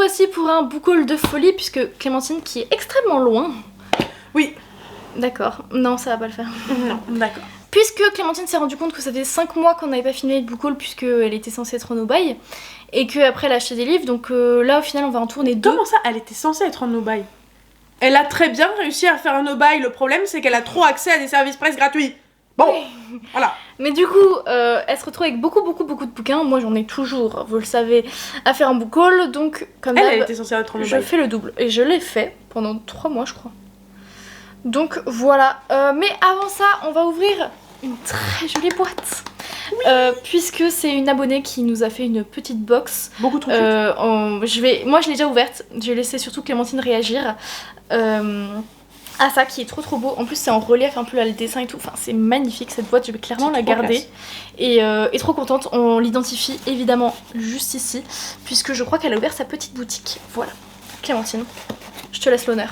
voici pour un book haul de folie, puisque Clémentine, qui est extrêmement loin... Oui. D'accord, non, ça va pas le faire. Non, d'accord. Puisque Clémentine s'est rendu compte que ça faisait 5 mois qu'on n'avait pas filmé le book haul, puisqu'elle était censée être en no-buy, et qu'après elle a acheté des livres, donc là au final on va en tourner 2. Comment ça, elle était censée être en no-buy? Elle a très bien réussi à faire un no-buy, le problème c'est qu'elle a trop accès à des services presse gratuits. Bon, voilà. Mais du coup, elle se retrouve avec beaucoup de bouquins. Moi j'en ai toujours, vous le savez, à faire un book haul, donc comme Elle était censée être en no-buy. je fais le double, et je l'ai fait pendant 3 mois je crois. Donc voilà, mais avant ça, on va ouvrir une très jolie boîte. Oui. Puisque c'est une abonnée qui nous a fait une petite box. Beaucoup trop cute. Moi je l'ai déjà ouverte, j'ai laissé surtout Clémentine réagir à ça qui est trop beau. En plus c'est en relief un peu là, le dessin et tout, enfin c'est magnifique cette boîte, je vais clairement la garder. Et trop contente, on l'identifie évidemment juste ici, puisque je crois qu'elle a ouvert sa petite boutique. Voilà, Clémentine, je te laisse l'honneur.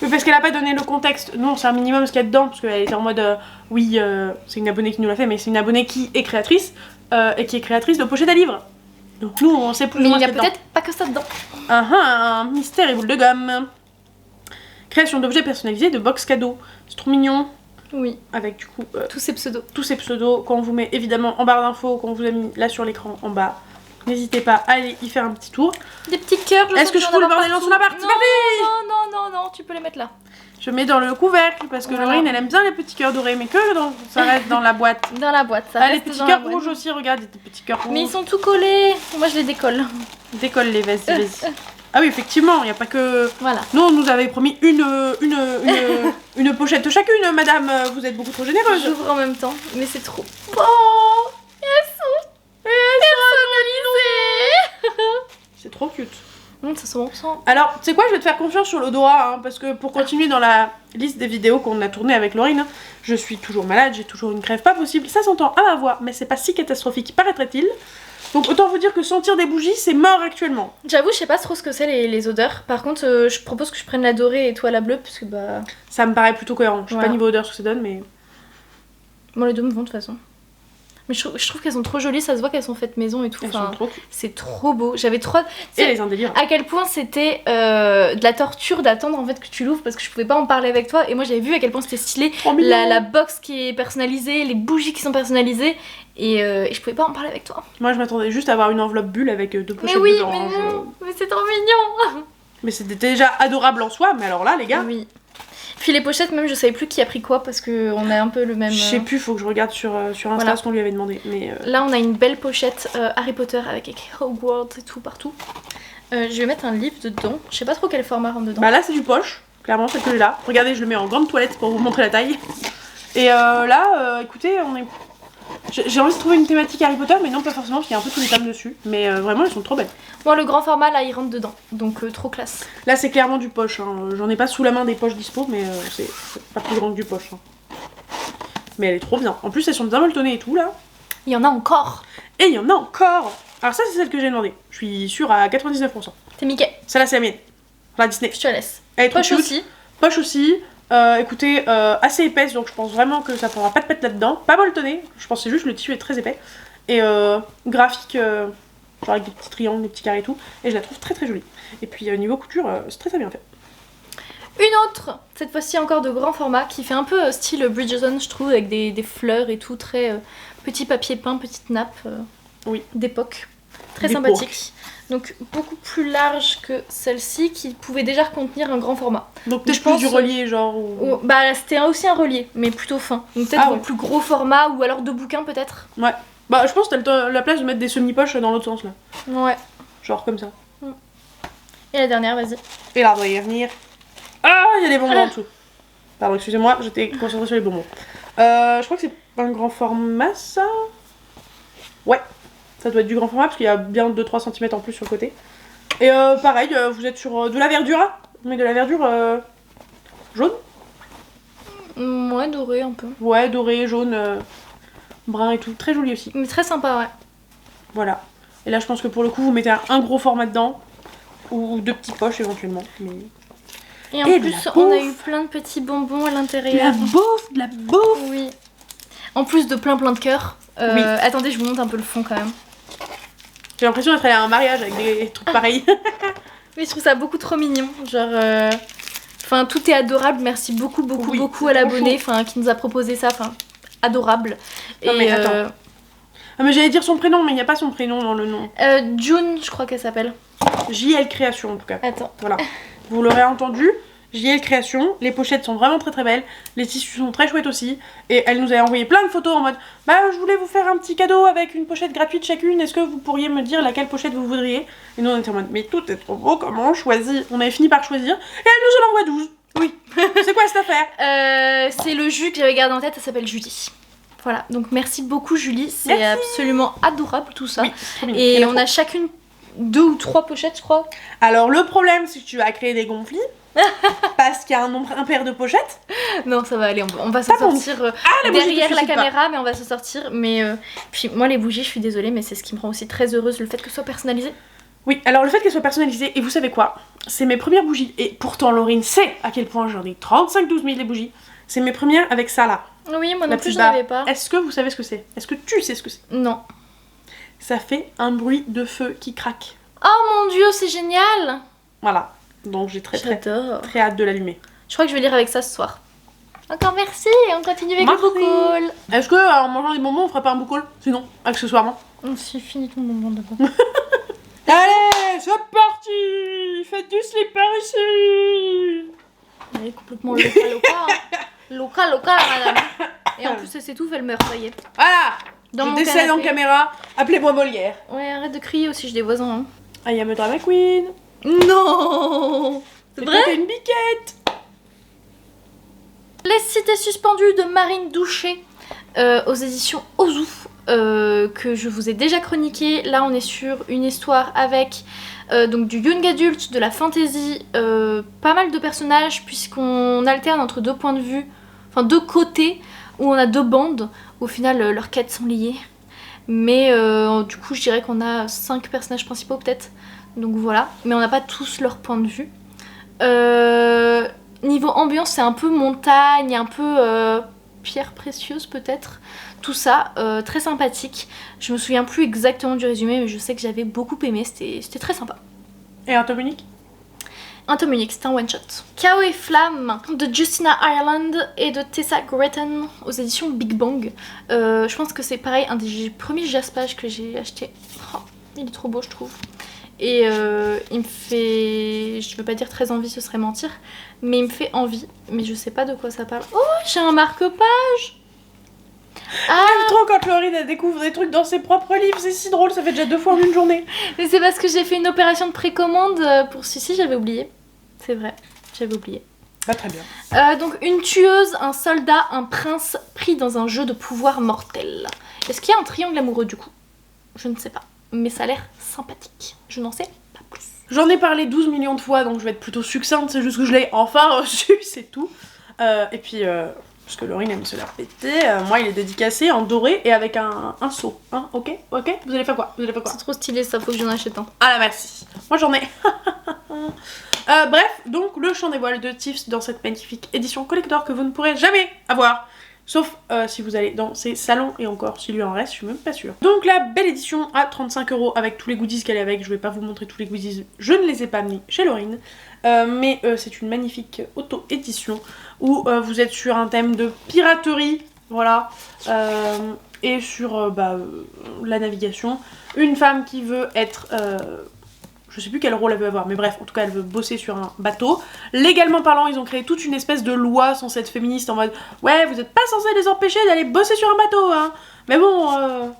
Mais parce qu'elle a pas donné le contexte. Non, c'est un minimum ce qu'il y a dedans, parce qu'elle était en mode oui, c'est une abonnée qui nous l'a fait, mais c'est une abonnée qui est créatrice et qui est créatrice de pochettes à livres. Donc nous, on sait plus ou moins. Mais il y a peut-être pas que ça dedans. Un mystère et boule de gomme. Création d'objets personnalisés de box cadeaux. C'est trop mignon. Oui. Avec du coup tous ces pseudos. Tous ces pseudos qu'on vous met évidemment en barre d'infos, qu'on vous a mis là sur l'écran en bas. N'hésitez pas à aller y faire un petit tour. Des petits cœurs. Est-ce que je fous le bordel dans son appart? Non, tu peux les mettre là. Je mets dans le couvercle parce que Laurine elle aime bien les petits cœurs dorés, mais que ça reste dans la boîte. Dans la boîte, ça reste. Les petits cœurs rouges aussi, regarde, des petits cœurs rouges. Mais ils sont tout collés. Moi je les décolle. Décolle-les, vas-y. Ah oui, effectivement, il n'y a pas que. Voilà. Nous, on nous avait promis une pochette chacune, madame. Vous êtes beaucoup trop généreuse. J'ouvre en même temps, mais c'est trop beau. Elles sont personnalisées. C'est trop cute. Ça sent bon sang. Alors, tu sais quoi, je vais te faire confiance sur l'odorat, hein, parce que pour continuer dans la liste des vidéos qu'on a tournées avec Laurine, hein, je suis toujours malade, j'ai toujours une crève pas possible. Ça s'entend à ma voix, mais c'est pas si catastrophique, paraîtrait-il. Donc autant vous dire que sentir des bougies, c'est mort actuellement. J'avoue, je sais pas trop ce que c'est les odeurs. Par contre, je propose que je prenne la dorée et toi la bleue, parce que bah... Ça me paraît plutôt cohérent. Je sais voilà. pas niveau odeur ce que ça donne, mais... Bon, les deux me vont de toute façon. Mais je trouve qu'elles sont trop jolies, ça se voit qu'elles sont faites maison et tout. Elles sont trop cute. C'est trop beau. J'avais trop... Et les indélivres. À quel point c'était de la torture d'attendre en fait que tu l'ouvres parce que je pouvais pas en parler avec toi. Et moi j'avais vu à quel point c'était stylé. La box qui est personnalisée, les bougies qui sont personnalisées. Et je pouvais pas en parler avec toi. Moi je m'attendais juste à avoir une enveloppe bulle avec 2 pochettes mais oui, dedans. Mais non, mais c'est trop mignon. Mais c'était déjà adorable en soi, mais alors là les gars... Oui. Puis les pochettes même je savais plus qui a pris quoi parce qu'on a un peu le même... Je sais plus, faut que je regarde sur Insta voilà. Ce qu'on lui avait demandé. Mais là on a une belle pochette Harry Potter avec écrit Hogwarts et tout partout. Je vais mettre un livre dedans, je sais pas trop quel format rentre dedans. Bah là c'est du poche, clairement c'est que j'ai là. Regardez, je le mets en grande toilette pour vous montrer la taille. Et là, écoutez, on est... J'ai envie de trouver une thématique Harry Potter, mais non pas forcément parce qu'il y a un peu tous les thèmes dessus. Mais vraiment elles sont trop belles. Moi le grand format là il rentre dedans, donc trop classe. Là c'est clairement du poche, hein. J'en ai pas sous la main des poches dispo, mais c'est pas plus grand que du poche. Hein. Mais elle est trop bien. En plus elles sont bien molletonnées et tout là. Il y en a encore. Et il y en a encore. Alors ça c'est celle que j'ai demandé. Je suis sûre à 99%. C'est Mickey. Celle-là c'est la mienne. La Disney. Je te laisse. Elle est trop poche cute. aussi. Poche aussi. Écoutez, assez épaisse, donc je pense vraiment que ça prendra pas de pète là-dedans. Pas molletonné, je pense que c'est juste le tissu est très épais. Et graphique, genre avec des petits triangles, des petits carrés et tout. Et je la trouve très jolie. Et puis niveau couture, c'est très bien fait. Une autre, cette fois-ci encore de grand format, qui fait un peu style Bridgerton, je trouve, avec des fleurs et tout, très petit papier peint, petite nappe oui. d'époque. Très sympathique. Donc beaucoup plus large que celle-ci qui pouvait déjà contenir un grand format. Donc peut-être plus du relié genre ou... Bah c'était aussi un relié mais plutôt fin. Donc peut-être un plus gros format ou alors 2 bouquins peut-être. Ouais. Bah je pense que t'as la place de mettre des semi-poches dans l'autre sens là. Ouais. Genre comme ça. Et la dernière, vas-y. Et là doit y revenir. Ah il y a des bonbons en dessous. Pardon excusez-moi, j'étais concentrée sur les bonbons. Je crois que c'est un grand format ça. Ouais. Ça doit être du grand format parce qu'il y a bien 2-3 cm en plus sur le côté. Et pareil, vous êtes sur de la verdure. Mais de la verdure jaune. Ouais, doré un peu. Ouais, doré, jaune, brun et tout. Très joli aussi. Mais très sympa, ouais. Voilà. Et là, je pense que pour le coup, vous mettez un gros format dedans. Ou 2 petites poches éventuellement. Mais... Et en plus, on a eu plein de petits bonbons à l'intérieur. De la bouffe. Oui. En plus de plein de cœurs. Oui. Attendez, je vous montre un peu le fond quand même. J'ai l'impression d'être allée à un mariage avec des trucs pareils. Oui, je trouve ça beaucoup trop mignon. Genre, enfin, tout est adorable. Merci beaucoup, beaucoup, Oui, beaucoup c'est à trop l'abonné, enfin, qui nous a proposé ça. Enfin, adorable. Non, mais attends. Ah, mais j'allais dire son prénom, mais il n'y a pas son prénom dans le nom. June, je crois qu'elle s'appelle. JL Création en tout cas. Attends. Voilà. Vous l'aurez entendu. JL Création. Les pochettes sont vraiment très très belles. Les tissus sont très chouettes aussi. Et elle nous a envoyé plein de photos en mode bah je voulais vous faire un petit cadeau avec une pochette gratuite chacune. Est-ce que vous pourriez me dire laquelle pochette vous voudriez? Et nous on était en mode mais tout est trop beau, comment on choisit? On avait fini par choisir. Et elle nous en envoie 12. Oui. C'est quoi cette affaire? C'est le jus que j'avais gardé en tête, ça s'appelle Julie. Voilà, donc merci beaucoup Julie, c'est Merci. Absolument adorable tout ça. Oui, trop mignon. Et on a chacune 2 ou 3 pochettes, je crois. Alors le problème c'est que tu vas créer des conflits. Parce qu'il y a un nombre impair de pochettes. Non, ça va aller, on va s'en sortir derrière la caméra, mais on va s'en sortir. Mais puis moi les bougies, je suis désolée, mais c'est ce qui me rend aussi très heureuse, le fait que ce soit personnalisé. Oui, alors le fait qu'elles soient personnalisées, et vous savez quoi? C'est mes premières bougies, et pourtant Laurine sait à quel point j'en ai 35-12 000 des bougies. C'est mes premières avec ça là. Oui, moi La non plus, petite j'en avais barre. pas. Est-ce que vous savez ce que c'est? Est-ce que tu sais ce que c'est? Non. Ça fait un bruit de feu qui craque. Oh mon dieu, c'est génial! Voilà, donc j'ai très J'adore. très hâte de l'allumer. Je crois que je vais lire avec ça ce soir. Encore merci, et on continue avec Merci. le book haul. Est-ce que en mangeant des bonbons on ferait pas un book haul? Sinon, accessoirement. On s'est fini ton bonbon d'abord. Allez, c'est parti! Faites du slipper ici! Elle est complètement loca, madame. Et en plus, elle s'étouffe, elle meurt, ça y est. Voilà! Dans je mon décède en canapé. caméra, appelez-moi Molière. Ouais, arrête de crier aussi, j'ai des voisins. Hein. I am a drama queen. Non! C'est vrai? T'as une biquette. Les cités suspendues de Marine Douchet aux éditions Ozu, que je vous ai déjà chroniqué. Là, on est sur une histoire avec donc du young adulte, de la fantasy, pas mal de personnages, puisqu'on alterne entre 2 points de vue, enfin 2 côtés, où on a 2 bandes. Au final, leurs quêtes sont liées. Mais du coup, je dirais qu'on a 5 personnages principaux peut-être. Donc voilà, mais on n'a pas tous leur point de vue. Niveau ambiance, c'est un peu montagne, un peu pierre précieuse peut-être. Tout ça, très sympathique. Je me souviens plus exactement du résumé, mais je sais que j'avais beaucoup aimé, c'était très sympa. Et un tome unique? Un tome unique, c'est un one-shot. Chaos et Flamme de Justina Ireland et de Tessa Gretton aux éditions Big Bang. Je pense que c'est pareil, un des premiers jaspage que j'ai acheté. Oh, il est trop beau, je trouve. Et il me fait, je veux pas dire très envie, ce serait mentir, mais il me fait envie, mais je sais pas de quoi ça parle. Oh, j'ai un marque-page. Ah, J'aime trop quand Laurine elle découvre des trucs dans ses propres livres, c'est si drôle, ça fait déjà 2 fois en une journée. mais c'est parce que j'ai fait une opération de précommande pour celui-ci, j'avais oublié. C'est vrai, j'avais oublié. Bah très bien. Donc une tueuse, un soldat, un prince pris dans un jeu de pouvoir mortel. Est-ce qu'il y a un triangle amoureux du coup? Je ne sais pas, mais ça a l'air sympathique. Je n'en sais pas plus. J'en ai parlé 12 millions de fois, donc je vais être plutôt succincte, c'est juste que je l'ai enfin reçu, c'est tout. Et puis, parce que Laurine aime se la péter, moi il est dédicacé en doré et avec un seau. Hein, ok? Vous allez faire quoi? C'est trop stylé ça, faut que j'en achète un. Ah là merci. Moi j'en ai. Bref, donc le chant des voiles de Tiffs dans cette magnifique édition collector que vous ne pourrez jamais avoir. Sauf si vous allez dans ces salons, et encore, s'il lui en reste, je suis même pas sûre. Donc la belle édition à 35 € avec tous les goodies qu'elle est avec. Je vais pas vous montrer tous les goodies, je ne les ai pas mis chez Laurine. Mais c'est une magnifique auto-édition où vous êtes sur un thème de piraterie, voilà, et sur la navigation. Une femme qui veut être... je sais plus quel rôle elle veut avoir, mais bref, en tout cas elle veut bosser sur un bateau. Légalement parlant, ils ont créé toute une espèce de loi censée être féministe en mode ouais, vous êtes pas censé les empêcher d'aller bosser sur un bateau, hein. Mais bon,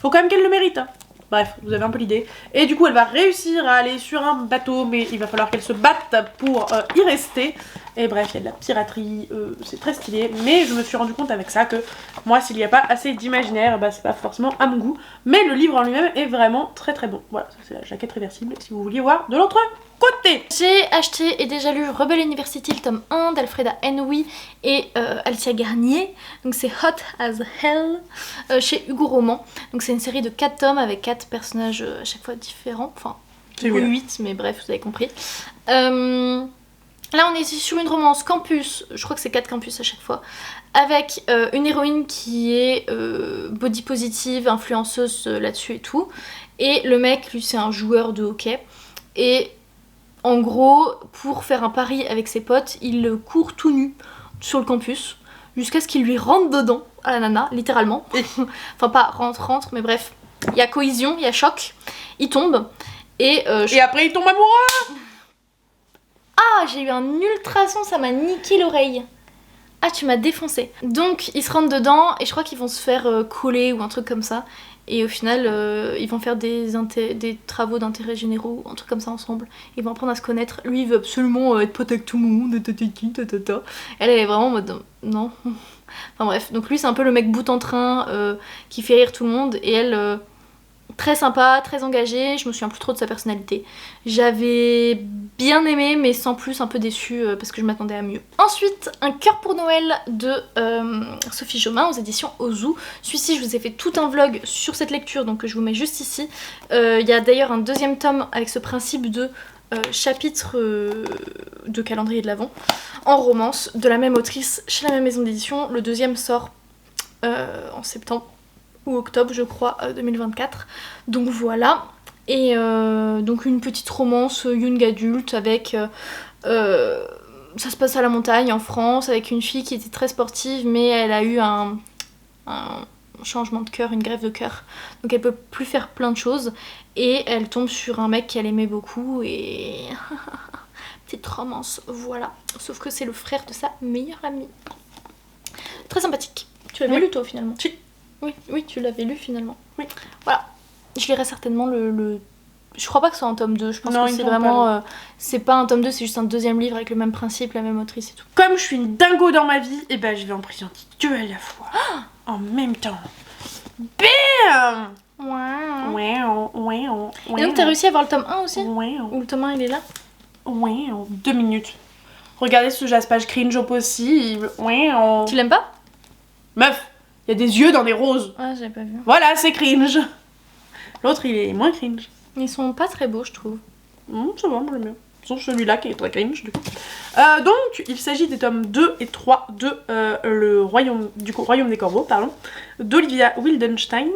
faut quand même qu'elle le mérite, hein. Bref, vous avez un peu l'idée. Et du coup, elle va réussir à aller sur un bateau, mais il va falloir qu'elle se batte pour y rester. Et bref, il y a de la piraterie, c'est très stylé. Mais je me suis rendu compte avec ça que moi, s'il n'y a pas assez d'imaginaire, bah, c'est pas forcément à mon goût. Mais le livre en lui-même est vraiment très très bon. Voilà, ça c'est la jaquette réversible si vous vouliez voir de l'autre côté. J'ai acheté et déjà lu Rebel University, le tome 1 d'Alfreda Henry et Alicia Garnier. Donc c'est Hot as Hell chez Hugo Roman. Donc c'est une série de 4 tomes avec 4 personnages à chaque fois différents. Enfin, C'est 8, mais bref, vous avez compris. Là, on est sur une romance campus, je crois que c'est 4 campus à chaque fois, avec une héroïne qui est body positive, influenceuse là-dessus et tout. Et le mec, lui, c'est un joueur de hockey. Et En gros, pour faire un pari avec ses potes, il court tout nu sur le campus jusqu'à ce qu'il lui rentre dedans à la nana, littéralement. Enfin pas rentre, mais bref. Il y a cohésion, il y a choc, il tombe et après il tombe amoureux. Ah, j'ai eu un ultrason, ça m'a niqué l'oreille. Ah, tu m'as défoncé. Donc ils se rentrent dedans et je crois qu'ils vont se faire coller ou un truc comme ça. Et au final, ils vont faire des travaux d'intérêt généraux, un truc comme ça ensemble. Ils vont apprendre à se connaître. Lui, il veut absolument être pote avec tout le monde. Elle est vraiment en mode non. Enfin bref, donc lui, c'est un peu le mec bout en train qui fait rire tout le monde. Et elle, très sympa, très engagée. Je me souviens plus trop de sa personnalité. J'avais bien aimé, mais sans plus, un peu déçue parce que je m'attendais à mieux. Ensuite, Un cœur pour Noël de Sophie Jomain aux éditions Ozu. Celui-ci, je vous ai fait tout un vlog sur cette lecture, donc je vous mets juste ici. Il y a d'ailleurs un deuxième tome avec ce principe de chapitre de calendrier de l'Avent en romance de la même autrice chez la même maison d'édition. Le deuxième sort en septembre ou octobre, je crois, 2024. Donc voilà. Et donc une petite romance young adulte avec... ça se passe à la montagne en France avec une fille qui était très sportive mais elle a eu un changement de cœur, une greffe de cœur. Donc elle peut plus faire plein de choses et elle tombe sur un mec qu'elle aimait beaucoup et... petite romance, voilà. Sauf que c'est le frère de sa meilleure amie. Très sympathique. Tu l'avais lu toi finalement? Si. Oui, tu l'avais lu finalement. Oui. Voilà. Je lirai certainement le... Je crois pas que ce soit un tome 2, je pense non, que c'est vraiment... c'est pas un tome 2, c'est juste un deuxième livre avec le même principe, la même autrice et tout. Comme je suis une dingo dans ma vie, et ben je vais en présenter 2 à la fois. En même temps. Bam. Ouais. Et donc t'as réussi à voir le tome 1 aussi? Ouais. Ou le tome 1 il est là? Ouais, 2 minutes. Regardez ce jaspage cringe au possible. Ouais. Tu l'aimes pas? Meuf, il y a des yeux dans des roses. Ah, j'avais pas vu. Voilà, c'est cringe. L'autre, il est moins cringe. Ils sont pas très beaux, je trouve. Ça va, moi j'aime bien. Sauf celui-là qui est très cringe du coup. Donc, il s'agit des tomes 2 et 3 de le Royaume des Corbeaux, pardon, d'Olivia Wildenstein.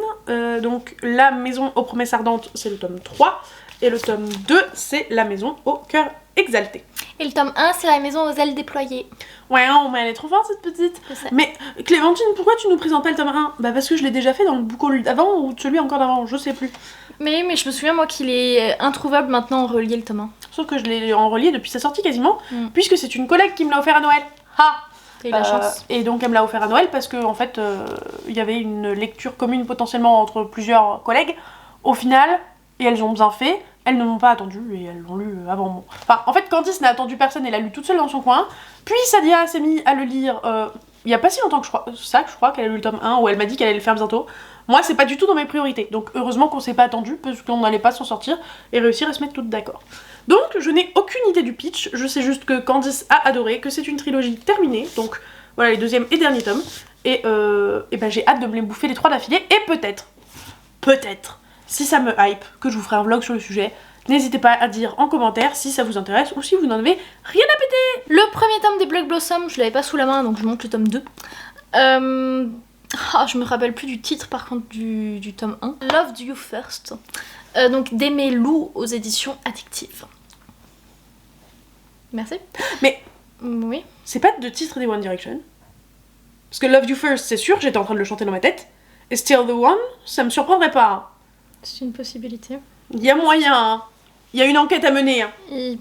Donc, La Maison aux promesses ardentes, c'est le tome 3. Et le tome 2, c'est La Maison au cœur exalté. Et le tome 1, c'est La Maison aux ailes déployées. Ouais, mais elle est trop forte cette petite. Mais Clémentine, pourquoi tu nous présentes pas le tome 1? Bah parce que je l'ai déjà fait dans le book haul d'avant ou celui encore d'avant, je sais plus. Mais je me souviens moi qu'il est introuvable maintenant en relié le tome 1. Sauf que je l'ai en relié depuis sa sortie quasiment, puisque c'est une collègue qui me l'a offert à Noël. Ha! T'as eu la chance. Et donc elle me l'a offert à Noël parce que en fait il y avait une lecture commune potentiellement entre plusieurs collègues. Au final, et elles ont bien fait, elles ne m'ont pas attendu et elles l'ont lu avant moi. Enfin, en fait, Candice n'a attendu personne et l'a lu toute seule dans son coin. Puis Sadia s'est mise à le lire il y a pas si longtemps que je crois qu'elle a lu le tome 1 où elle m'a dit qu'elle allait le faire bientôt. Moi, c'est pas du tout dans mes priorités. Donc heureusement qu'on s'est pas attendu parce qu'on n'allait pas s'en sortir et réussir à se mettre toutes d'accord. Donc je n'ai aucune idée du pitch, je sais juste que Candice a adoré, que c'est une trilogie terminée. Donc voilà les deuxième et dernier tomes. Et ben j'ai hâte de me les bouffer les 3 d'affilée et peut-être, si ça me hype, que je vous ferai un vlog sur le sujet. N'hésitez pas à dire en commentaire si ça vous intéresse ou si vous n'en avez rien à péter. Le premier tome des Black Blossom, je l'avais pas sous la main donc je monte le tome 2. Je me rappelle plus du titre par contre du tome 1. Loved You First. Donc d'Aimé Lou aux éditions Addictive. Merci. Mais oui. C'est pas de titre des One Direction. Parce que Loved You First, c'est sûr, j'étais en train de le chanter dans ma tête. Et Still the One, ça me surprendrait pas. C'est une possibilité. Il y a moyen, hein. Il y a une enquête à mener. Hein. Il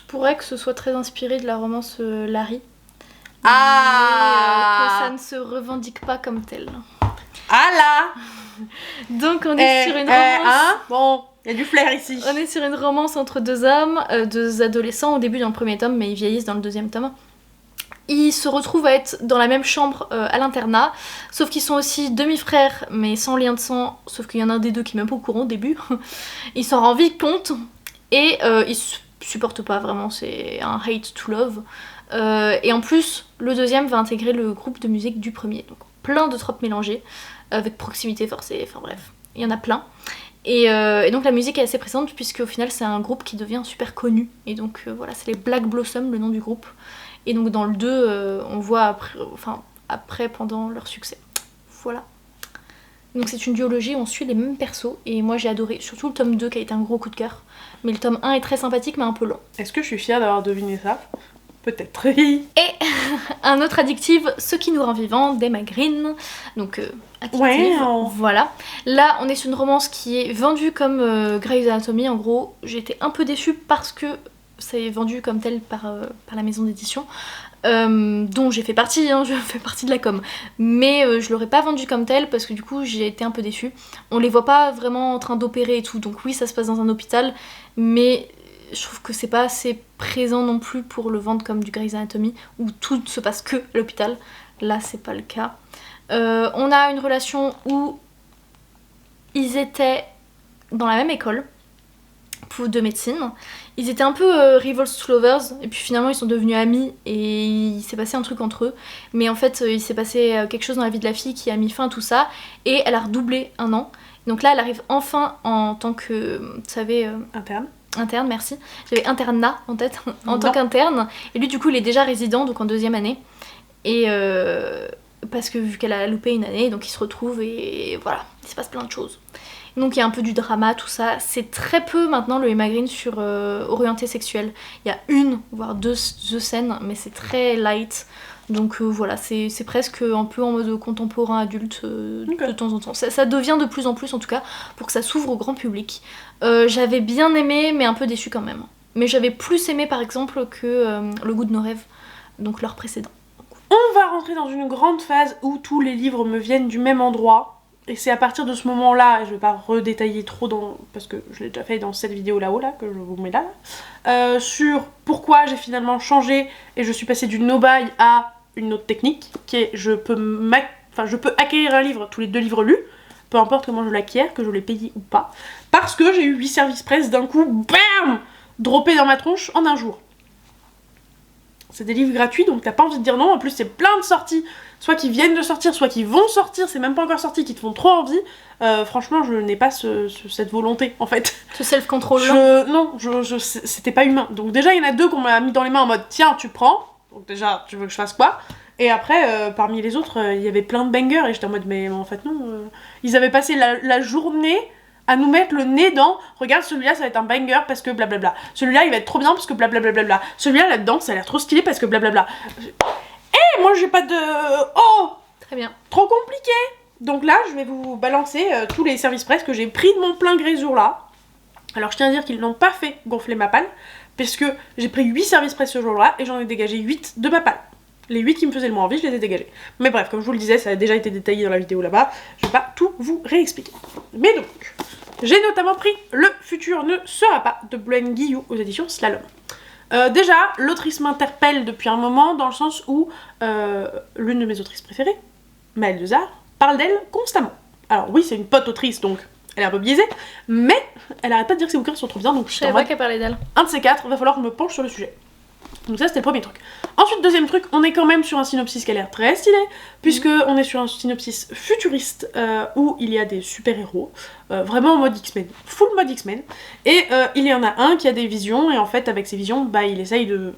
pourrait que ce soit très inspiré de la romance Larry. Ah mais, que ça ne se revendique pas comme tel. Ah là. Donc on est sur une romance... Bon, il y a du flair ici. On est sur une romance entre deux hommes, deux adolescents au début dans le premier tome, mais ils vieillissent dans le deuxième tome. Ils se retrouvent à être dans la même chambre à l'internat, sauf qu'ils sont aussi demi-frères, mais sans lien de sang, sauf qu'il y en a un des deux qui est même pas au courant au début. Ils s'en rendent vite compte, et ils se supportent pas vraiment, c'est un hate to love. Et en plus, le deuxième va intégrer le groupe de musique du premier, donc plein de tropes mélangées, avec proximité forcée, enfin bref, il y en a plein. Et donc la musique est assez présente, puisque au final c'est un groupe qui devient super connu, et donc voilà, c'est les Black Blossom, le nom du groupe. Et donc dans le 2, on voit après, pendant leur succès. Voilà. Donc c'est une duologie où on suit les mêmes persos et moi j'ai adoré, surtout le tome 2 qui a été un gros coup de cœur. Mais le tome 1 est très sympathique mais un peu lent. Est-ce que je suis fière d'avoir deviné ça? Peut-être. Et un autre addictif, Ce qui nous rend vivants, d'Emma Green. Donc addictive, voilà. Là on est sur une romance qui est vendue comme Grey's Anatomy en gros. J'ai été un peu déçue parce que c'est vendu comme tel par la maison d'édition. Dont j'ai fait partie, hein, je fais partie de la com. Mais je l'aurais pas vendu comme tel parce que du coup j'ai été un peu déçue. On les voit pas vraiment en train d'opérer et tout, donc oui ça se passe dans un hôpital, mais je trouve que c'est pas assez présent non plus pour le vendre comme du Grey's Anatomy où tout se passe que à l'hôpital. Là c'est pas le cas. On a une relation où ils étaient dans la même école de médecine. Ils étaient un peu rivals lovers et puis finalement ils sont devenus amis et il s'est passé un truc entre eux. Mais en fait il s'est passé quelque chose dans la vie de la fille qui a mis fin à tout ça et elle a redoublé 1 an. Donc là elle arrive enfin en tant que, vous savez... Interne, merci. J'avais internat en tête, en tant qu'interne. Et lui du coup il est déjà résident, donc en 2e année. Et parce que vu qu'elle a loupé 1 année, donc ils se retrouvent et voilà, il se passe plein de choses. Donc il y a un peu du drama, tout ça. C'est très peu maintenant le Emma Green sur orienté sexuel. Il y a 1 voire 2 scènes, mais c'est très light. Donc voilà, c'est presque un peu en mode contemporain adulte de temps en temps. Ça devient de plus en plus en tout cas pour que ça s'ouvre au grand public. J'avais bien aimé mais un peu déçue quand même. Mais j'avais plus aimé par exemple que Le goût de nos rêves, donc leur précédent. On va rentrer dans une grande phase où tous les livres me viennent du même endroit. Et c'est à partir de ce moment-là, et je vais pas redétailler trop parce que je l'ai déjà fait dans cette vidéo là-haut là, que je vous mets là, sur pourquoi j'ai finalement changé et je suis passée du no-buy à une autre technique, qui est je peux acquérir un livre tous les 2 livres lus, peu importe comment je l'acquiers, que je l'ai payé ou pas, parce que j'ai eu 8 services presse d'un coup, BAM, droppés dans ma tronche en 1 jour. C'est des livres gratuits, donc t'as pas envie de dire non. En plus, c'est plein de sorties, soit qui viennent de sortir, soit qui vont sortir, c'est même pas encore sorti, qui te font trop envie. Franchement, je n'ai pas cette volonté, en fait. Ce self-control. Non, c'était pas humain. Donc déjà, il y en a 2 qu'on m'a mis dans les mains en mode tiens, tu prends. Donc déjà, tu veux que je fasse quoi? Et après, parmi les autres, il y avait plein de bangers, et j'étais en mode mais en fait non. Ils avaient passé la journée à nous mettre le nez dans regarde celui-là ça va être un banger parce que blablabla, celui-là il va être trop bien parce que blablabla, celui-là là-dedans ça a l'air trop stylé parce que blablabla. Moi j'ai pas de... Oh, très bien. Trop compliqué. Donc là je vais vous balancer tous les services presse que j'ai pris de mon plein gré ce jour-là. Alors je tiens à dire qu'ils n'ont pas fait gonfler ma palle puisque j'ai pris 8 services presse ce jour-là et j'en ai dégagé 8 de ma palle. Les 8 qui me faisaient le moins envie, je les ai dégagés. Mais bref, comme je vous le disais, ça a déjà été détaillé dans la vidéo là-bas, je vais pas tout vous réexpliquer. Mais donc, j'ai notamment pris Le futur ne sera pas de Blen Guillou aux éditions Slalom. Déjà, l'autrice m'interpelle depuis un moment dans le sens où l'une de mes autrices préférées, Maëlle Dezard, parle d'elle constamment. Alors oui, c'est une pote autrice, donc elle est un peu biaisée, mais elle arrête pas de dire que ses bouquins sont trop bien, donc je savais pas qu'elle parlait d'elle. Un de ces 4, va falloir que je me penche sur le sujet. Donc ça c'était le premier truc. Ensuite, deuxième truc, on est quand même sur un synopsis qui a l'air très stylé, puisque on est sur un synopsis futuriste où il y a des super-héros, vraiment en mode X-Men, full mode X-Men, et il y en a un qui a des visions, et en fait avec ses visions, bah il essaye de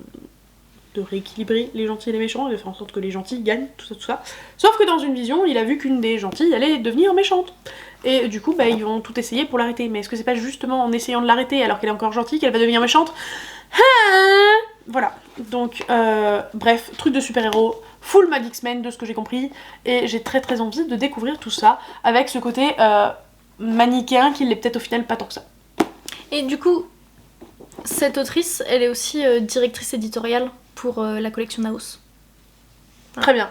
rééquilibrer les gentils et les méchants, et de faire en sorte que les gentils gagnent, tout ça. Sauf que dans une vision, il a vu qu'une des gentilles allait devenir méchante. Et du coup, bah ils vont tout essayer pour l'arrêter. Mais est-ce que c'est pas justement en essayant de l'arrêter alors qu'elle est encore gentille qu'elle va devenir méchante? Voilà, donc bref, truc de super-héros, full mode X-Men de ce que j'ai compris, et j'ai très très envie de découvrir tout ça avec ce côté manichéen qui l'est peut-être au final pas tant que ça. Et du coup, cette autrice, elle est aussi directrice éditoriale pour la collection Naos. Voilà. Très bien.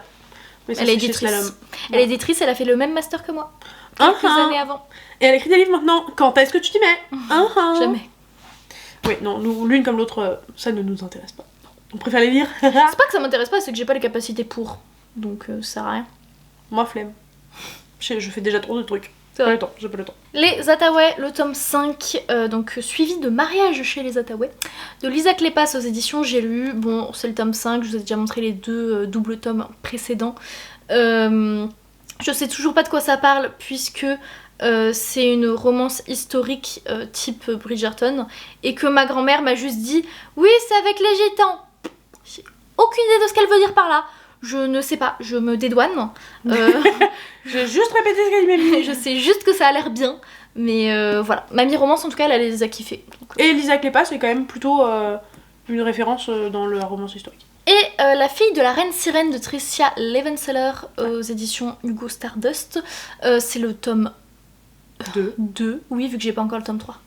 Mais ça, elle est éditrice. Elle est éditrice, elle a fait le même master que moi, quelques années avant. Et elle écrit des livres maintenant, quand est-ce que tu t'y mets? Jamais. Oui, non, nous, l'une comme l'autre, ça ne nous intéresse pas. On préfère les lire. C'est pas que ça m'intéresse pas, c'est que j'ai pas les capacités pour. Donc ça sert à rien. Moi, flemme. Je fais déjà trop de trucs. J'ai pas le temps. Les Hathaway, le tome 5, donc suivi de Mariage chez les Hathaway, de Lisa Kleypas aux éditions J'ai lu. Bon, c'est le tome 5, je vous ai déjà montré les 2 doubles tomes précédents. Je sais toujours pas de quoi ça parle, puisque c'est une romance historique type Bridgerton, et que ma grand-mère m'a juste dit « Oui, c'est avec les gitans !» J'ai aucune idée de ce qu'elle veut dire par là. Je ne sais pas, je me dédouane. J'ai juste répété ce qu'a dit Mamie. Je sais juste que ça a l'air bien. Mais voilà, Mamie Romance en tout cas, elle les a kiffés. Et Lisa Clépa, c'est quand même plutôt une référence dans le romance historique. Et La fille de la reine sirène de Tricia Levenseller aux éditions Hugo Stardust, c'est le tome 2. Oui, vu que j'ai pas encore le tome 3.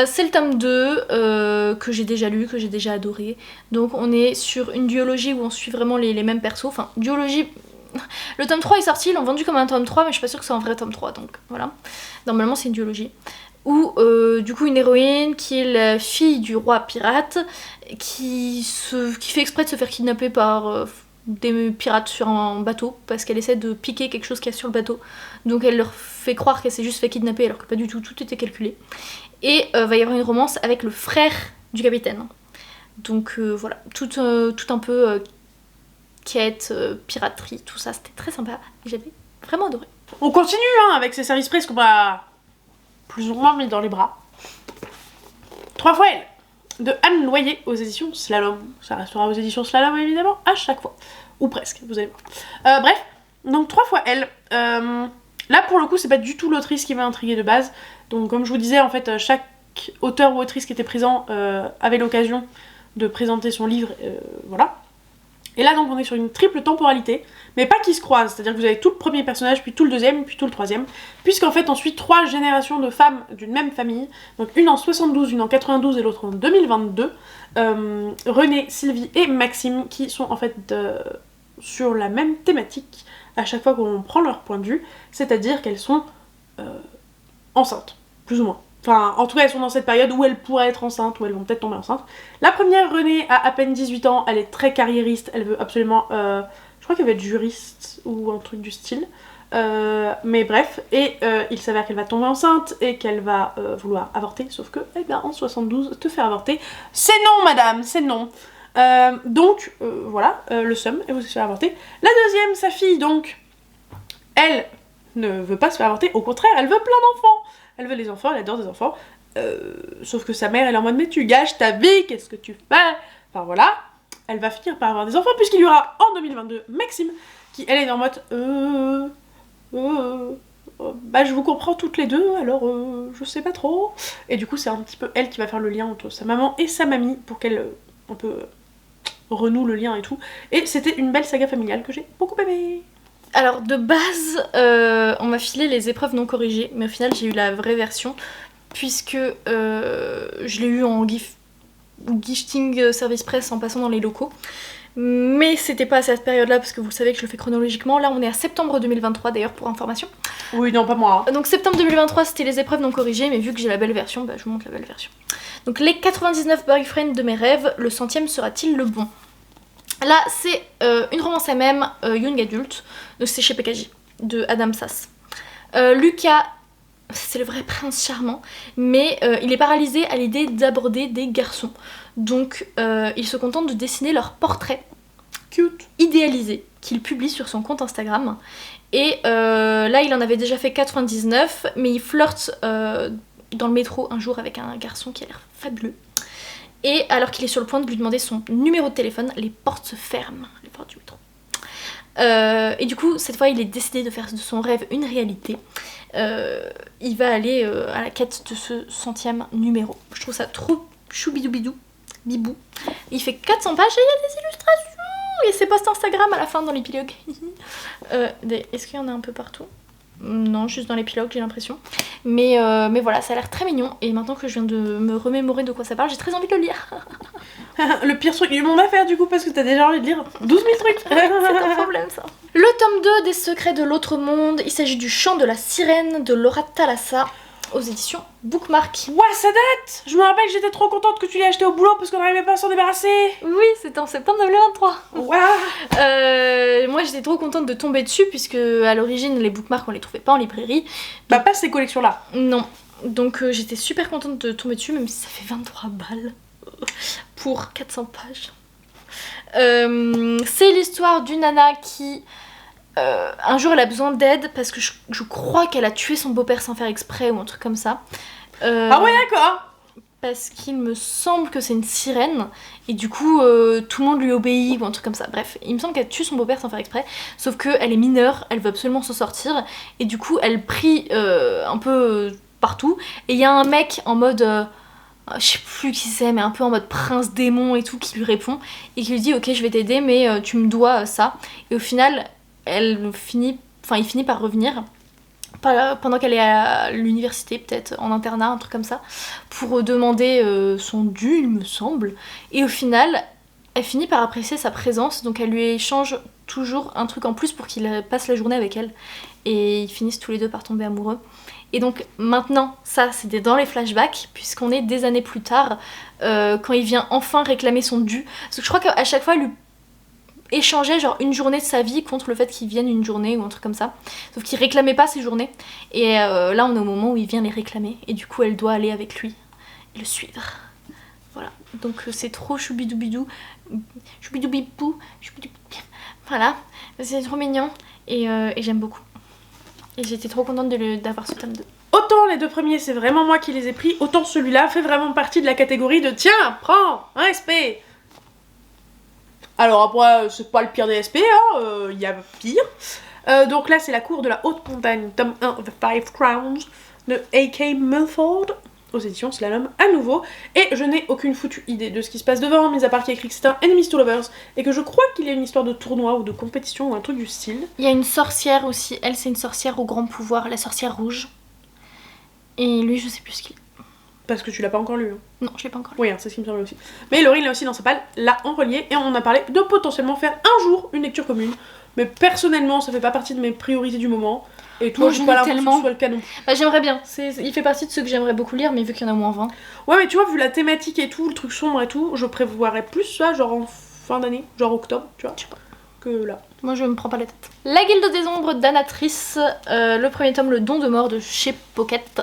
C'est le tome 2 que j'ai déjà lu, que j'ai déjà adoré. Donc on est sur une duologie où on suit vraiment les mêmes persos. Enfin, duologie... Le tome 3 est sorti, ils l'ont vendu comme un tome 3, mais je suis pas sûre que c'est un vrai tome 3, donc voilà. Normalement c'est une duologie. Où du coup une héroïne qui est la fille du roi pirate, qui fait exprès de se faire kidnapper par des pirates sur un bateau, parce qu'elle essaie de piquer quelque chose qu'il y a sur le bateau. Donc elle leur fait croire qu'elle s'est juste fait kidnapper, alors que pas du tout, tout était calculé. Et va y avoir une romance avec le frère du capitaine. Donc voilà, tout un peu quête, piraterie, tout ça, c'était très sympa. Et j'avais vraiment adoré. On continue avec ces services presse qu'on m'a plus ou moins mis dans les bras. 3 fois elle de Anne Loyer aux éditions Slalom. Ça restera aux éditions Slalom évidemment à chaque fois. Ou presque, vous allez voir. Bref, donc 3 fois elle. Là pour le coup c'est pas du tout l'autrice qui m'a intriguée de base. Donc comme je vous disais en fait chaque auteur ou autrice qui était présent avait l'occasion de présenter son livre. Voilà. Et là donc on est sur une triple temporalité, mais pas qui se croisent, c'est-à-dire que vous avez tout le premier personnage, puis tout le deuxième, puis tout le troisième, puisqu'en fait on suit 3 générations de femmes d'une même famille, donc une en 72, une en 92 et l'autre en 2022, Renée, Sylvie et Maxime, qui sont en fait sur la même thématique à chaque fois qu'on prend leur point de vue, c'est-à-dire qu'elles sont enceintes, plus ou moins. Enfin, en tout cas, elles sont dans cette période où elles pourraient être enceintes, où elles vont peut-être tomber enceintes. La première, Renée, a à peine 18 ans, elle est très carriériste, elle veut absolument... je crois qu'elle veut être juriste ou un truc du style. Mais bref, et il s'avère qu'elle va tomber enceinte et qu'elle va vouloir avorter, sauf que, eh bien, en 72, te faire avorter, c'est non, madame, c'est non. Donc, voilà, le seum, elle veut se faire avorter. La deuxième, sa fille, donc, elle ne veut pas se faire avorter, au contraire, elle veut plein d'enfants. Elle veut les enfants, elle adore des enfants. Sauf que sa mère, elle est en mode, mais tu gâches ta vie, qu'est-ce que tu fais? Enfin voilà, elle va finir par avoir des enfants, puisqu'il y aura en 2022 Maxime, qui elle est en mode, bah je vous comprends toutes les deux, alors je sais pas trop. Et du coup, c'est un petit peu elle qui va faire le lien entre sa maman et sa mamie, pour qu'elle, un peu, renoue le lien et tout. Et c'était une belle saga familiale que j'ai beaucoup aimée. Alors de base, on m'a filé les épreuves non corrigées, mais au final j'ai eu la vraie version, puisque je l'ai eu en gifting service presse en passant dans les locaux. Mais c'était pas à cette période-là, parce que vous savez que je le fais chronologiquement. Là on est à septembre 2023 d'ailleurs, pour information. Oui, non, pas moi. Donc septembre 2023 c'était les épreuves non corrigées, mais vu que j'ai la belle version, bah je vous montre la belle version. Donc les 99 boyfriends de mes rêves, le 100e sera-t-il le bon? Là, c'est une romance MM, young adulte, donc c'est chez PKJ, de Adam Sass. Lucas, c'est le vrai prince charmant, mais il est paralysé à l'idée d'aborder des garçons. Donc, il se contente de dessiner leurs portraits Cute. idéalisés qu'il publie sur son compte Instagram. Et là, il en avait déjà fait 99, mais il flirte dans le métro un jour avec un garçon qui a l'air fabuleux. Et alors qu'il est sur le point de lui demander son numéro de téléphone, les portes se ferment, les portes du métro. Et du coup, cette fois, il est décidé de faire de son rêve une réalité. Il va aller à la quête de ce 100e numéro. Je trouve ça trop choubidoubidou, bibou. Il fait 400 pages et il y a des illustrations. Et ses posts Instagram à la fin dans l'épilogue. Est-ce qu'il y en a un peu partout? Non, juste dans l'épilogue, j'ai l'impression. Mais voilà, ça a l'air très mignon. Et maintenant que je viens de me remémorer de quoi ça parle, j'ai très envie de le lire. Le pire truc du monde à faire du coup, parce que t'as déjà envie de lire 12 000 trucs. C'est un problème ça. Le tome 2 des secrets de l'autre monde, il s'agit du chant de la sirène de Laura Thalassa aux éditions Bookmark. Ouais, ça date. Je me rappelle que j'étais trop contente que tu l'aies acheté au boulot parce qu'on n'arrivait pas à s'en débarrasser. Oui, c'était en septembre 2023. Ouais. Moi j'étais trop contente de tomber dessus puisque à l'origine les Bookmark on les trouvait pas en librairie. Bah pas ces collections là. Non. Donc j'étais super contente de tomber dessus même si ça fait 23 balles pour 400 pages. C'est l'histoire d'une nana qui un jour elle a besoin d'aide parce que je crois qu'elle a tué son beau-père sans faire exprès ou un truc comme ça. Ah ouais d'accord. parce qu'il me semble que c'est une sirène et du coup tout le monde lui obéit ou un truc comme ça. Bref, il me semble qu'elle tue son beau-père sans faire exprès, sauf qu'elle est mineure, elle veut absolument s'en sortir et du coup elle prie un peu partout et il y a un mec en mode... je sais plus qui c'est, mais un peu en mode prince démon et tout, qui lui répond et qui lui dit ok je vais t'aider mais tu me dois ça. Et au final il finit par revenir pendant qu'elle est à l'université, peut-être en internat, un truc comme ça, pour demander son dû, il me semble. Et au final, elle finit par apprécier sa présence, donc elle lui échange toujours un truc en plus pour qu'il passe la journée avec elle. Et ils finissent tous les deux par tomber amoureux. Et donc maintenant, ça c'était dans les flashbacks, puisqu'on est des années plus tard, quand il vient enfin réclamer son dû. Parce que je crois qu'à chaque fois, elle lui échangeait genre une journée de sa vie contre le fait qu'il vienne une journée ou un truc comme ça. Sauf qu'il réclamait pas ces journées. Et là on est au moment où il vient les réclamer. Et du coup elle doit aller avec lui et le suivre. Voilà. Donc c'est trop choubidoubidou. Choubidoubibou. Voilà. C'est trop mignon. Et j'aime beaucoup. Et j'étais trop contente d'avoir ce tome 2. Autant les 2 premiers c'est vraiment moi qui les ai pris, autant celui-là fait vraiment partie de la catégorie de tiens, prends, un SP. Alors après, c'est pas le pire des SP, hein, y a pire. Donc là, c'est La Cour de la Haute Montagne, tome 1, The Five Crowns, de A.K. Milford, aux éditions Slalom à nouveau. Et je n'ai aucune foutue idée de ce qui se passe devant, mis à part qu'il y a écrit que c'est un Enemies to Lovers, et que je crois qu'il y a une histoire de tournoi ou de compétition ou un truc du style. Il y a une sorcière aussi, elle c'est une sorcière au grand pouvoir, la sorcière rouge. Et lui, je sais plus ce qu'il est. Parce que tu l'as pas encore lu. Hein. Non, je l'ai pas encore lu. Oui, hein, c'est ce qui me semble aussi. Mais Laurie l'a aussi dans sa palle, l'a en relié, et on en a parlé de potentiellement faire un jour une lecture commune. Mais personnellement, ça fait pas partie de mes priorités du moment. Et toi, j'ai pas l'impression que ce soit le cas non. Bah, j'aimerais bien. Il fait partie de ceux que j'aimerais beaucoup lire, mais vu qu'il y en a moins 20. Ouais, mais tu vois, vu la thématique et tout, le truc sombre et tout, je prévoirais plus ça, genre en fin d'année, genre octobre, tu vois, que là. Moi, je me prends pas la tête. La Guilde des Ombres d'Anatrice, le premier tome, Le Don de Mort de chez Pocket.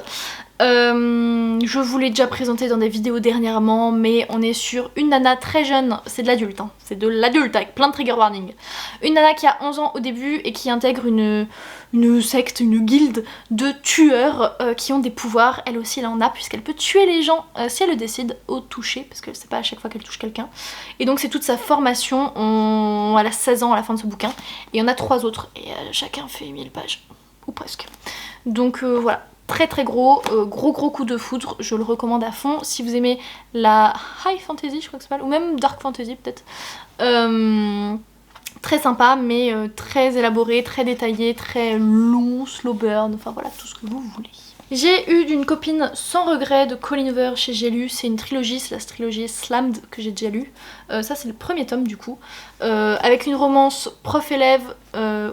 Je vous l'ai déjà présenté dans des vidéos dernièrement, mais on est sur une nana très jeune, c'est de l'adulte, hein. C'est de l'adulte avec plein de trigger warning. Une nana qui a 11 ans au début et qui intègre une secte, une guilde de tueurs qui ont des pouvoirs. Elle aussi elle en a, puisqu'elle peut tuer les gens si elle le décide au toucher, parce que c'est pas à chaque fois qu'elle touche quelqu'un. Et donc c'est toute sa formation, elle a 16 ans à la fin de ce bouquin, et il y en a 3 autres, et chacun fait 1000 pages, ou presque. Donc voilà. Très très gros coup de foudre, je le recommande à fond. Si vous aimez la high fantasy, je crois que c'est pas, ou même dark fantasy peut-être. Très sympa, mais très élaboré, très détaillé, très long, slow burn, enfin voilà, tout ce que vous voulez. J'ai eu d'une copine Sans regret de Colleen Hoover chez J'ai lu, c'est une trilogie, c'est la trilogie Slammed que j'ai déjà lu. Ça c'est le premier tome du coup, avec une romance prof-élève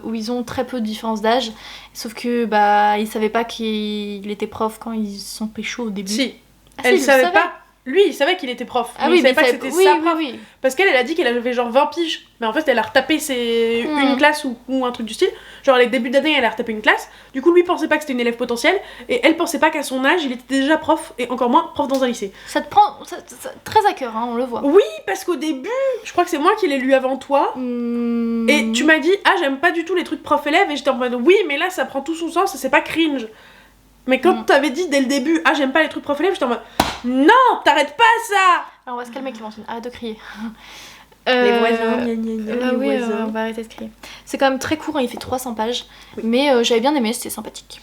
où ils ont très peu de différence d'âge, sauf que bah ils savaient pas qu'il était prof quand ils sont pécho au début. Si, ah, elle savait pas. Lui, il savait qu'il était prof. Ah mais oui, il savait pas que c'était sa prof. Oui. Parce qu'elle a dit qu'elle avait genre 20 piges. Mais en fait, elle a retapé une classe ou un truc du style. Genre, les débuts d'année, elle a retapé une classe. Du coup, lui pensait pas que c'était une élève potentielle. Et elle pensait pas qu'à son âge, il était déjà prof. Et encore moins prof dans un lycée. Ça te prend très à cœur, hein, on le voit. Oui, parce qu'au début, je crois que c'est moi qui l'ai lu avant toi. Et tu m'as dit, ah, j'aime pas du tout les trucs prof-élève. Et j'étais en mode, oui, mais là, ça prend tout son sens et c'est pas cringe. Mais quand t'avais dit dès le début, ah j'aime pas les trucs prof-élèves, j'étais en mode non, t'arrêtes pas ça. Alors on va se calmer Clémentine, arrête de crier. Les voisins, gna gna gna, les oui, voisins. on va arrêter de crier. C'est quand même très court, hein, il fait 300 pages, mais j'avais bien aimé, c'était sympathique.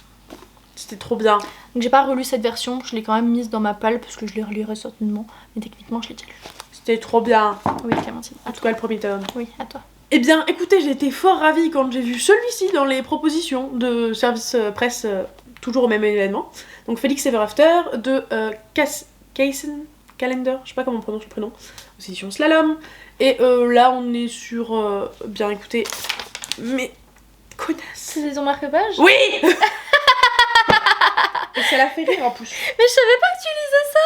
C'était trop bien. Donc j'ai pas relu cette version, je l'ai quand même mise dans ma palle parce que je les relirai certainement, mais techniquement je l'ai déjà lu. C'était trop bien. Oui Clémentine. En tout cas le premier tome. Oui, à toi. Eh bien écoutez, j'ai été fort ravie quand j'ai vu celui-ci dans les propositions de service presse, toujours au même événement. Donc Félix Ever After de Kaysen Calendar, je sais pas comment on prononce le prénom, aux éditions Slalom. Et là on est sur, bien écoutez, mais connasse. C'est ton marque-page? Oui. Et ça l'a fait rire en plus. Mais je savais pas que tu lisais ça.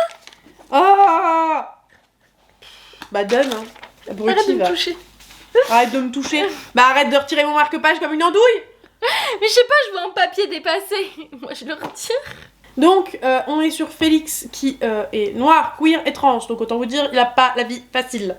Ah. Bah donne hein. Arrête de me toucher. Arrête de me toucher. Bah arrête de retirer mon marque-page comme une andouille. Mais je sais pas, je vois un papier dépassé. Moi je le retire. Donc on est sur Félix qui est noir, queer et trans. Donc autant vous dire, il a pas la vie facile.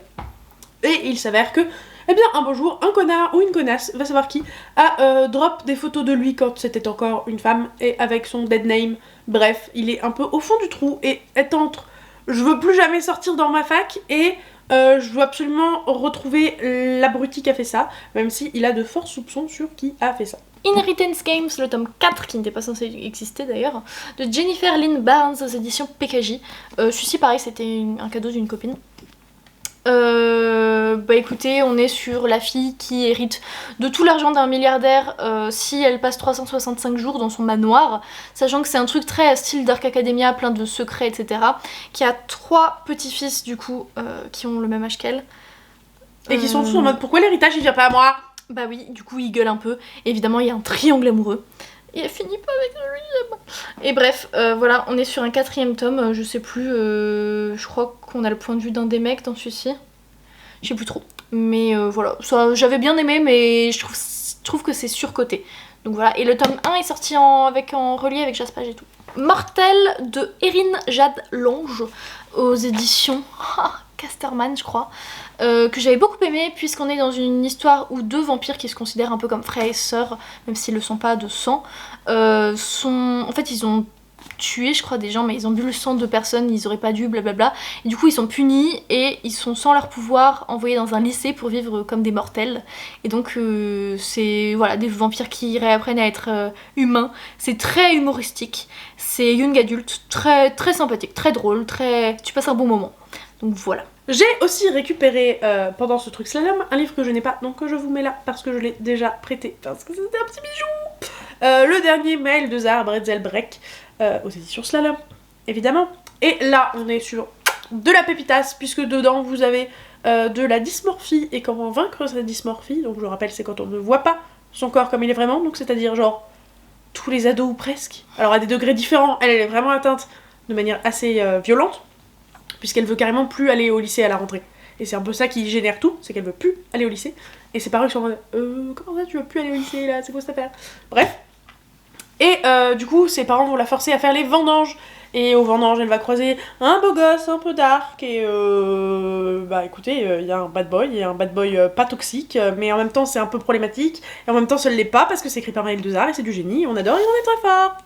Et il s'avère que, eh bien un beau jour, un connard ou une connasse, va savoir qui, a drop des photos de lui quand c'était encore une femme et avec son dead name. Bref, il est un peu au fond du trou et est entre je veux plus jamais sortir dans ma fac et je veux absolument retrouver l'abruti qui a fait ça, même si il a de forts soupçons sur qui a fait ça. Inheritance Games, le tome 4, qui n'était pas censé exister d'ailleurs, de Jennifer Lynn Barnes aux éditions PKJ. Celui-ci, pareil, c'était un cadeau d'une copine. Bah écoutez, on est sur la fille qui hérite de tout l'argent d'un milliardaire si elle passe 365 jours dans son manoir, sachant que c'est un truc très style Dark Academia, plein de secrets, etc. Qui a 3 petits-fils du coup qui ont le même âge qu'elle. Et qui sont tous en mode pourquoi l'héritage il vient pas à moi? Bah oui, du coup ils gueulent un peu. Évidemment il y a un triangle amoureux. Et elle finit pas avec lui. Et bref, voilà, on est sur un 4ème tome, je sais plus, je crois qu'on a le point de vue d'un des mecs dans celui-ci. Je sais plus trop. Mais voilà, j'avais bien aimé, mais je trouve que c'est surcoté. Donc voilà, et le tome 1 est sorti en relié avec Jaspage et tout. Mortel de Erin Jade Lange aux éditions Casterman, je crois. Que j'avais beaucoup aimé puisqu'on est dans une histoire où 2 vampires qui se considèrent un peu comme frères et sœurs, même s'ils le sont pas de sang, en fait ils ont tué je crois des gens mais ils ont bu le sang de personnes, ils auraient pas dû, blablabla, et du coup ils sont punis et ils sont sans leur pouvoir envoyés dans un lycée pour vivre comme des mortels, et donc c'est voilà des vampires qui réapprennent à être humains. C'est très humoristique, c'est young adulte, très, très sympathique, très drôle, tu passes un bon moment, donc voilà. J'ai aussi récupéré pendant ce truc slalom un livre que je n'ai pas, donc que je vous mets là parce que je l'ai déjà prêté, parce que c'était un petit bijou. Le dernier mail de Zahar Bretzelbreck aux éditions Slalom, évidemment. Et là, on est sur de la pépitasse, puisque dedans vous avez de la dysmorphie et comment vaincre sa dysmorphie. Donc je vous rappelle, c'est quand on ne voit pas son corps comme il est vraiment, donc c'est-à-dire genre tous les ados ou presque. Alors à des degrés différents, elle est vraiment atteinte de manière assez violente, puisqu'elle veut carrément plus aller au lycée à la rentrée. Et c'est un peu ça qui génère tout, c'est qu'elle veut plus aller au lycée. Et ses parents sont en mode comment ça tu veux plus aller au lycée là, c'est quoi cette affaire? Bref. Et du coup ses parents vont la forcer à faire les vendanges. Et aux vendanges elle va croiser un beau gosse un peu dark. Et bah écoutez, il y a un bad boy, et un bad boy pas toxique, mais en même temps c'est un peu problématique. Et en même temps ça ne l'est pas parce que c'est écrit par Maëlle Dezard et c'est du génie, on adore et on est très fort.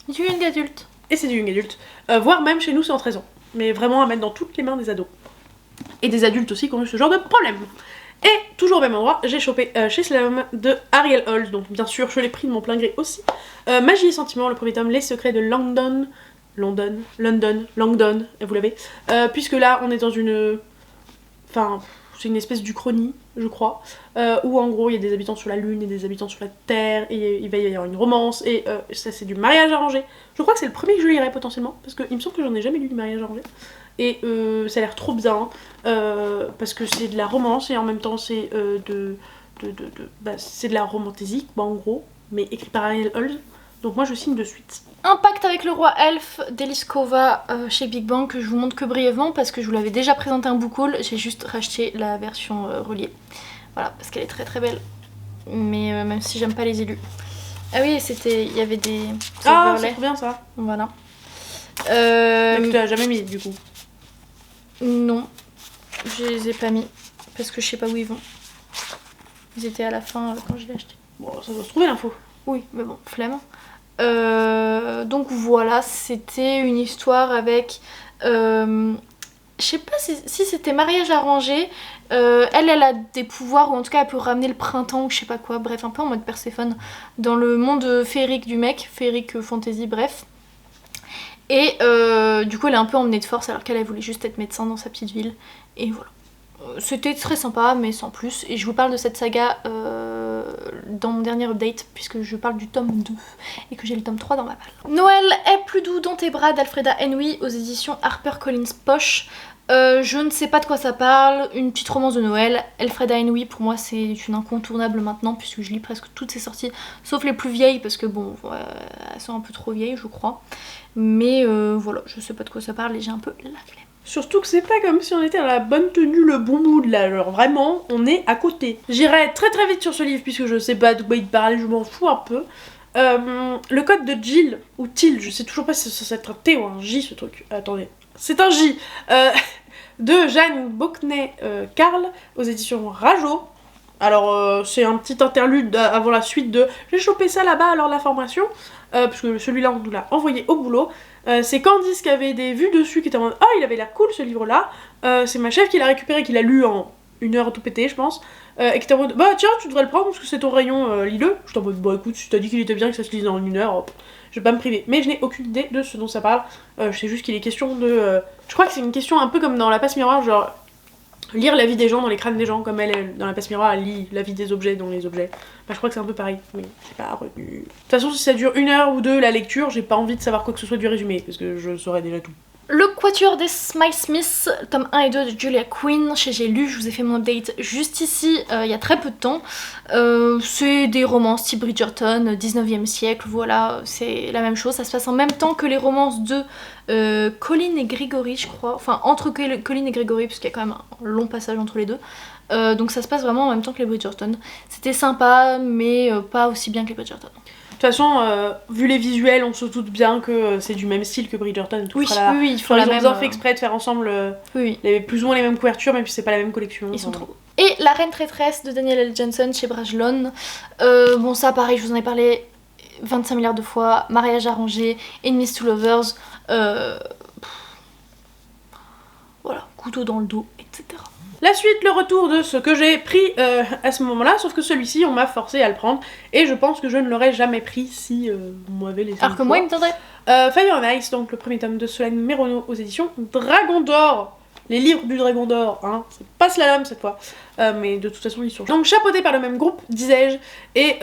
Du young adulte. Et c'est du young adulte. Voire même chez nous c'est en 13 ans. Mais vraiment à mettre dans toutes les mains des ados. Et des adultes aussi qui ont eu ce genre de problème. Et toujours au même endroit, j'ai chopé chez Slalom de Ariel Holz, donc bien sûr je l'ai pris de mon plein gré aussi. Magie et Sentiment, le premier tome, Les secrets de Langdon, et vous l'avez. Puisque là on est dans une... Enfin, c'est une espèce d'Uchronie, je crois, où en gros il y a des habitants sur la Lune et des habitants sur la Terre, et il va y avoir une romance, et ça c'est du mariage arrangé. Je crois que c'est le premier que je lirai potentiellement, parce qu'il me semble que j'en ai jamais lu du mariage arrangé. Et ça a l'air trop bien, parce que c'est de la romance et en même temps c'est c'est de la romantésie, en gros, mais écrit par Ariel Holz. Donc moi je signe de suite. Un pacte avec le roi elfe d'Eliskova chez Big Bang que je vous montre que brièvement parce que je vous l'avais déjà présenté un book haul, j'ai juste racheté la version reliée. Voilà, parce qu'elle est très très belle. Mais même si j'aime pas les élus. Ah oui, il y avait des... Ah, c'est trop bien ça. Voilà. Mais que tu l'as jamais mis du coup. Non, je les ai pas mis parce que je sais pas où ils vont. Ils étaient à la fin quand je l'ai acheté. Bon, ça doit se trouver l'info. Oui, mais bon, flemme. Donc voilà, c'était une histoire avec... je sais pas si c'était mariage arrangé. Elle a des pouvoirs, ou en tout cas elle peut ramener le printemps ou je sais pas quoi. Bref, un peu en mode Perséphone. Dans le monde féerique du mec, féerique fantasy, bref. Et du coup elle est un peu emmenée de force alors qu'elle voulait juste être médecin dans sa petite ville. Et voilà. C'était très sympa mais sans plus. Et je vous parle de cette saga dans mon dernier update puisque je parle du tome 2 et que j'ai le tome 3 dans ma malle. Noël est plus doux dans tes bras d'Alfreda Henry aux éditions HarperCollins Poche. Je ne sais pas de quoi ça parle, une petite romance de Noël. Alfreda Henry pour moi c'est une incontournable maintenant puisque je lis presque toutes ses sorties sauf les plus vieilles parce que bon elles sont un peu trop vieilles je crois. Mais voilà, je sais pas de quoi ça parle et j'ai un peu la flemme. Surtout que c'est pas comme si on était dans la bonne tenue, le bon mood là, genre vraiment, on est à côté. J'irai très très vite sur ce livre puisque je sais pas de quoi il parle, je m'en fous un peu. Le code de Jill, ou Till, je sais toujours pas si ça va être un T ou un J ce truc, attendez, c'est un J, de Jeanne Bockney-Carl aux éditions Rajo. Alors c'est un petit interlude avant la suite de j'ai chopé ça là-bas alors la formation, parce que celui-là on nous l'a envoyé au boulot. C'est Candice qui avait des vues dessus, qui était en mode « Ah, il avait l'air cool ce livre-là. C'est ma chef qui l'a récupéré, qui l'a lu en 1 heure tout pété, je pense. Et qui était en mode « Bah tiens, tu devrais le prendre parce que c'est ton rayon, lis-le. » J'étais en mode « Bah écoute, si t'as dit qu'il était bien, que ça se lise en 1 heure, hop, je vais pas me priver. » Mais je n'ai aucune idée de ce dont ça parle. Je sais juste qu'il est question de... Je crois que c'est une question un peu comme dans La Passe Miroir, genre... Lire la vie des gens dans les crânes des gens, comme elle dans La Passe Miroir, elle lit la vie des objets dans les objets. Bah, je crois que c'est un peu pareil, mais j'ai pas retenu. De toute façon, si ça dure 1 heure ou 2 la lecture, j'ai pas envie de savoir quoi que ce soit du résumé, parce que je saurais déjà tout. Le Quatuor des Smile Smith, tome 1 et 2 de Julia Quinn, chez J'ai lu, je vous ai fait mon update juste ici, il y a très peu de temps. C'est des romances type Bridgerton, 19e siècle, voilà, c'est la même chose, ça se passe en même temps que les romances de Colin et Gregory, je crois, enfin entre Colin et Gregory, parce qu'il y a quand même un long passage entre les deux. Donc ça se passe vraiment en même temps que les Bridgerton. C'était sympa, mais pas aussi bien que les Bridgerton. De toute façon, vu les visuels, on se doute bien que c'est du même style que Bridgerton et tout. Oui, oui, ils font ils la ont même... bien fait exprès de faire ensemble plus ou moins les mêmes couvertures, même si c'est pas la même collection. Ils sont trop beaux. Et La Reine Traîtresse de Danielle L. Jensen chez Brajlon. Bon, ça, pareil, je vous en ai parlé 25 milliards de fois. Mariage arrangé, Enemies to Lovers. Voilà, couteau dans le dos, etc. La suite, le retour de ce que j'ai pris à ce moment-là, sauf que celui-ci, on m'a forcé à le prendre, et je pense que je ne l'aurais jamais pris si on m'avait laissé. Alors que moi, il me tendrait. Fire and Ice, donc le premier tome de Solène Méronneau aux éditions Dragon d'Or. Les livres du Dragon d'Or, hein, c'est pas Slalom cette fois, mais de toute façon ils sont... Donc chapeauté par le même groupe, disais-je, et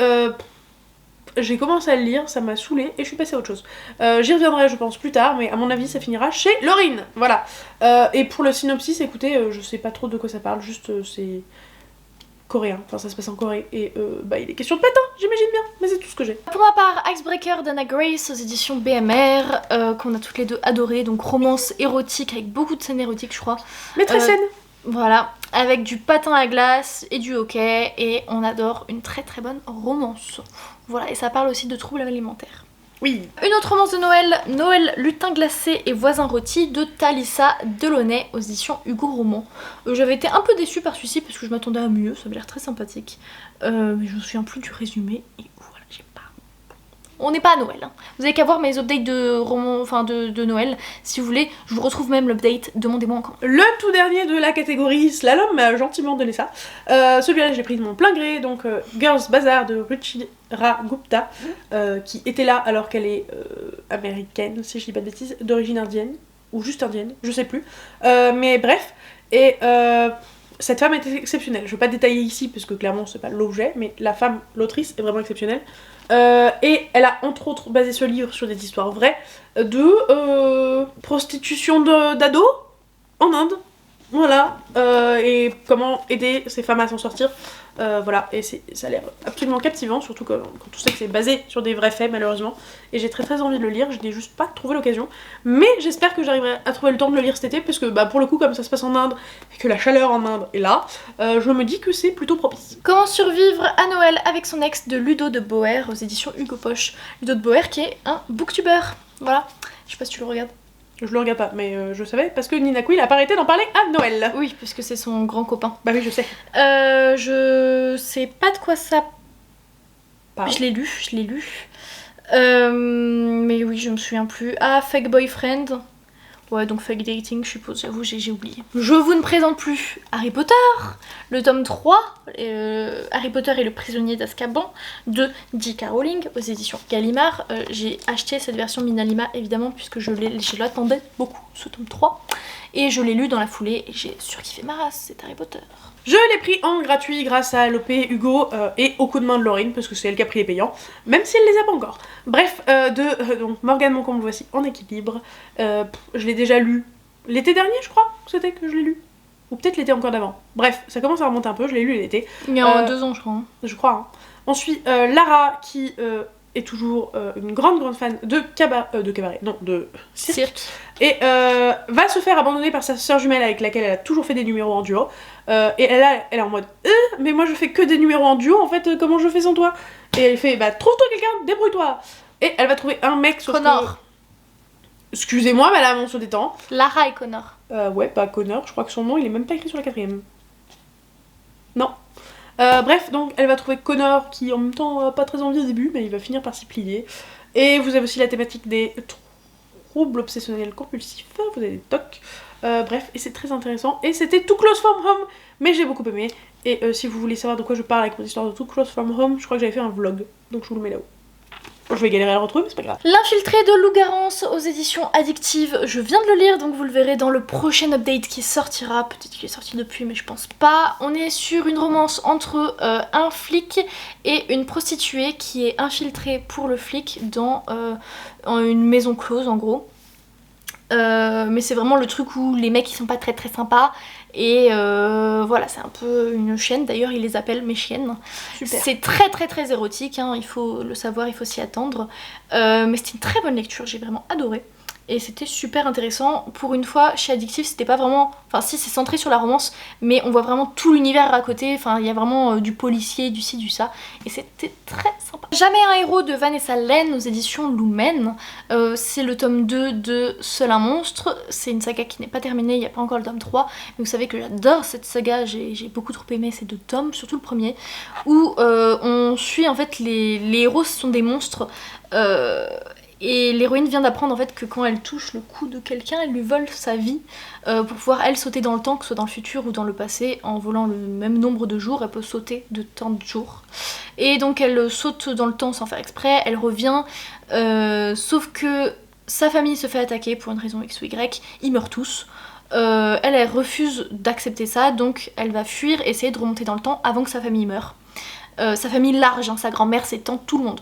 j'ai commencé à le lire, ça m'a saoulée et je suis passée à autre chose. J'y reviendrai je pense plus tard, mais à mon avis ça finira chez Laurine, voilà. Et pour le synopsis, écoutez, je sais pas trop de quoi ça parle, juste c'est coréen, enfin ça se passe en Corée, et il est question de patins, j'imagine bien, mais c'est tout ce que j'ai. Pour ma part, Icebreaker d'Anna Grace aux éditions BMR, qu'on a toutes les deux adoré, donc romance érotique avec beaucoup de scènes érotiques je crois. Mais très saine. Voilà, avec du patin à glace et du hockey, et on adore une très très bonne romance. Voilà, et ça parle aussi de troubles alimentaires. Oui. Une autre romance de Noël, Noël, lutin glacé et voisin rôti de Thalissa Delaunay aux éditions Hugo Roman. J'avais été un peu déçue par celui-ci parce que je m'attendais à mieux, ça m'a l'air très sympathique. Mais je me souviens plus du résumé et voilà, j'ai pas... On n'est pas à Noël, hein. Vous avez qu'à voir mes updates de romans, enfin de Noël. Si vous voulez, je vous retrouve même l'update, demandez-moi encore. Le tout dernier de la catégorie Slalom m'a gentiment donné ça. Celui-là j'ai pris de mon plein gré, donc Girls Bazaar de Ruchira Gupta, qui était là alors qu'elle est américaine, si je dis pas de bêtises, d'origine indienne, ou juste indienne, je sais plus. Mais bref, et cette femme est exceptionnelle. Je vais pas détailler ici parce que clairement c'est pas l'objet, mais la femme, l'autrice, est vraiment exceptionnelle. Et elle a entre autres basé ce livre sur des histoires vraies de prostitution d'ados en Inde. Voilà, et comment aider ces femmes à s'en sortir. Voilà, et ça a l'air absolument captivant, surtout quand on sait que c'est basé sur des vrais faits malheureusement. Et j'ai très très envie de le lire, je n'ai juste pas trouvé l'occasion. Mais j'espère que j'arriverai à trouver le temps de le lire cet été, parce que pour le coup, comme ça se passe en Inde, et que la chaleur en Inde est là, je me dis que c'est plutôt propice. Comment survivre à Noël avec son ex de Ludo de Boer aux éditions Hugo Poche. Ludo de Boer qui est un booktuber, voilà, je sais pas si tu le regardes. Je le regarde pas, mais je savais parce que Nina Quill a pas arrêté d'en parler à Noël. Oui, parce que c'est son grand copain. Bah oui, je sais. Je sais pas de quoi ça... Pardon. Je l'ai lu. Mais oui, je me souviens plus. Ah, Fake Boyfriend. Ouais, donc Fake Dating, je suppose, j'avoue, j'ai oublié. Je vous ne présente plus Harry Potter, le tome 3, Harry Potter et le prisonnier d'Azkaban, de J.K. Rowling, aux éditions Gallimard. J'ai acheté cette version Minalima, évidemment, puisque je l'attendais beaucoup, ce tome 3. Et je l'ai lu dans la foulée, et j'ai surkiffé ma race, c'est Harry Potter. Je l'ai pris en gratuit grâce à l'OP Hugo et au coup de main de Laurine, parce que c'est elle qui a pris les payants, même si elle les a pas encore. Bref, donc Morgane Moncombe, voici en équilibre. Je l'ai déjà lu l'été dernier, je crois, c'était que je l'ai lu. Ou peut-être l'été encore d'avant. Bref, ça commence à remonter un peu, je l'ai lu l'été. Il y a 2 ans, je crois. Je crois. Hein. Ensuite, Lara, qui est toujours une grande fan de cabaret, non, de cirque. Et va se faire abandonner par sa sœur jumelle avec laquelle elle a toujours fait des numéros en duo. Et elle est en mode mais moi je fais que des numéros en duo en fait, comment je fais sans toi? Et elle fait bah trouve-toi quelqu'un, débrouille-toi. Et elle va trouver un mec sauf Connor. Excusez-moi madame, on se détend. Lara et Connor. Ouais, pas Connor, je crois que son nom il est même pas écrit sur la 4ème. Non. Bref, donc elle va trouver Connor qui en même temps pas très envie au début, mais il va finir par s'y plier. Et vous avez aussi la thématique des troubles obsessionnels compulsifs, vous avez des TOC, bref, et c'est très intéressant. Et c'était Too Close From Home, mais j'ai beaucoup aimé. Et si vous voulez savoir de quoi je parle avec mon histoire de Too Close From Home, je crois que j'avais fait un vlog, donc je vous le mets là-haut. Je vais galérer à le retrouver, mais c'est pas grave. L'infiltré de Lou Garance aux éditions Addictive, je viens de le lire, donc vous le verrez dans le prochain update qui sortira. Peut-être qu'il est sorti depuis, mais je pense pas. On est sur une romance entre un flic et une prostituée qui est infiltrée pour le flic dans une maison close, en gros. Mais c'est vraiment le truc où les mecs ils sont pas très très sympas et voilà, c'est un peu une chienne, d'ailleurs ils les appellent mes chiennes. Super. C'est très très très érotique, hein, il faut le savoir, il faut s'y attendre, mais c'était une très bonne lecture, j'ai vraiment adoré. Et c'était super intéressant. Pour une fois, chez Addictive, c'était pas vraiment... Enfin si, c'est centré sur la romance, mais on voit vraiment tout l'univers à côté. Enfin, il y a vraiment du policier, du ci, du ça. Et c'était très sympa. Jamais un héros de Vanessa Len aux éditions Lumen. C'est le tome 2 de Seul un monstre. C'est une saga qui n'est pas terminée, il n'y a pas encore le tome 3. Mais vous savez que j'adore cette saga, j'ai beaucoup trop aimé ces 2 tomes, surtout le premier. Où on suit en fait les héros, ce sont des monstres. Et l'héroïne vient d'apprendre en fait que quand elle touche le cou de quelqu'un, elle lui vole sa vie pour pouvoir elle sauter dans le temps, que ce soit dans le futur ou dans le passé, en volant le même nombre de jours, elle peut sauter de tant de jours. Et donc elle saute dans le temps sans faire exprès, elle revient, sauf que sa famille se fait attaquer pour une raison X ou Y, ils meurent tous. Elle refuse d'accepter ça, donc elle va fuir, essayer de remonter dans le temps avant que sa famille meure. Sa famille large, hein, sa grand-mère, ses tantes, tout le monde.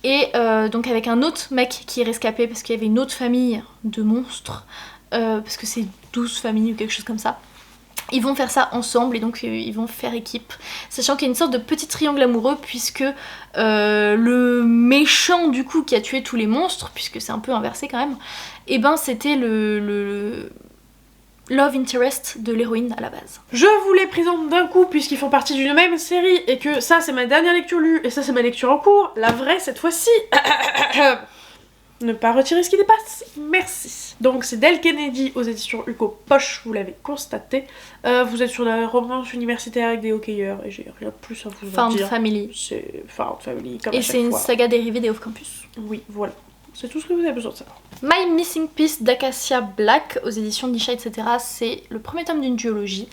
Et donc avec un autre mec qui est rescapé parce qu'il y avait une autre famille de monstres, parce que c'est 12 familles ou quelque chose comme ça. Ils vont faire ça ensemble et donc ils vont faire équipe. Sachant qu'il y a une sorte de petit triangle amoureux puisque le méchant du coup qui a tué tous les monstres, puisque c'est un peu inversé quand même, et ben c'était le love interest de l'héroïne à la base. Je vous les présente d'un coup puisqu'ils font partie d'une même série et que ça c'est ma dernière lecture lue et ça c'est ma lecture en cours. La vraie cette fois-ci. Ne pas retirer ce qui dépasse. Merci. Donc c'est Del Kennedy aux éditions Hugo Poche, vous l'avez constaté. Vous êtes sur la romance universitaire avec des hockeyeurs et j'ai rien de plus à vous dire. Found Family. C'est Found Family comme et à chaque c'est une fois. saga dérivée des Off-Campus. Oui, voilà. C'est tout ce que vous avez besoin de savoir. My Missing Piece d'Acacia Black aux éditions Nisha, etc. C'est le premier tome d'une duologie.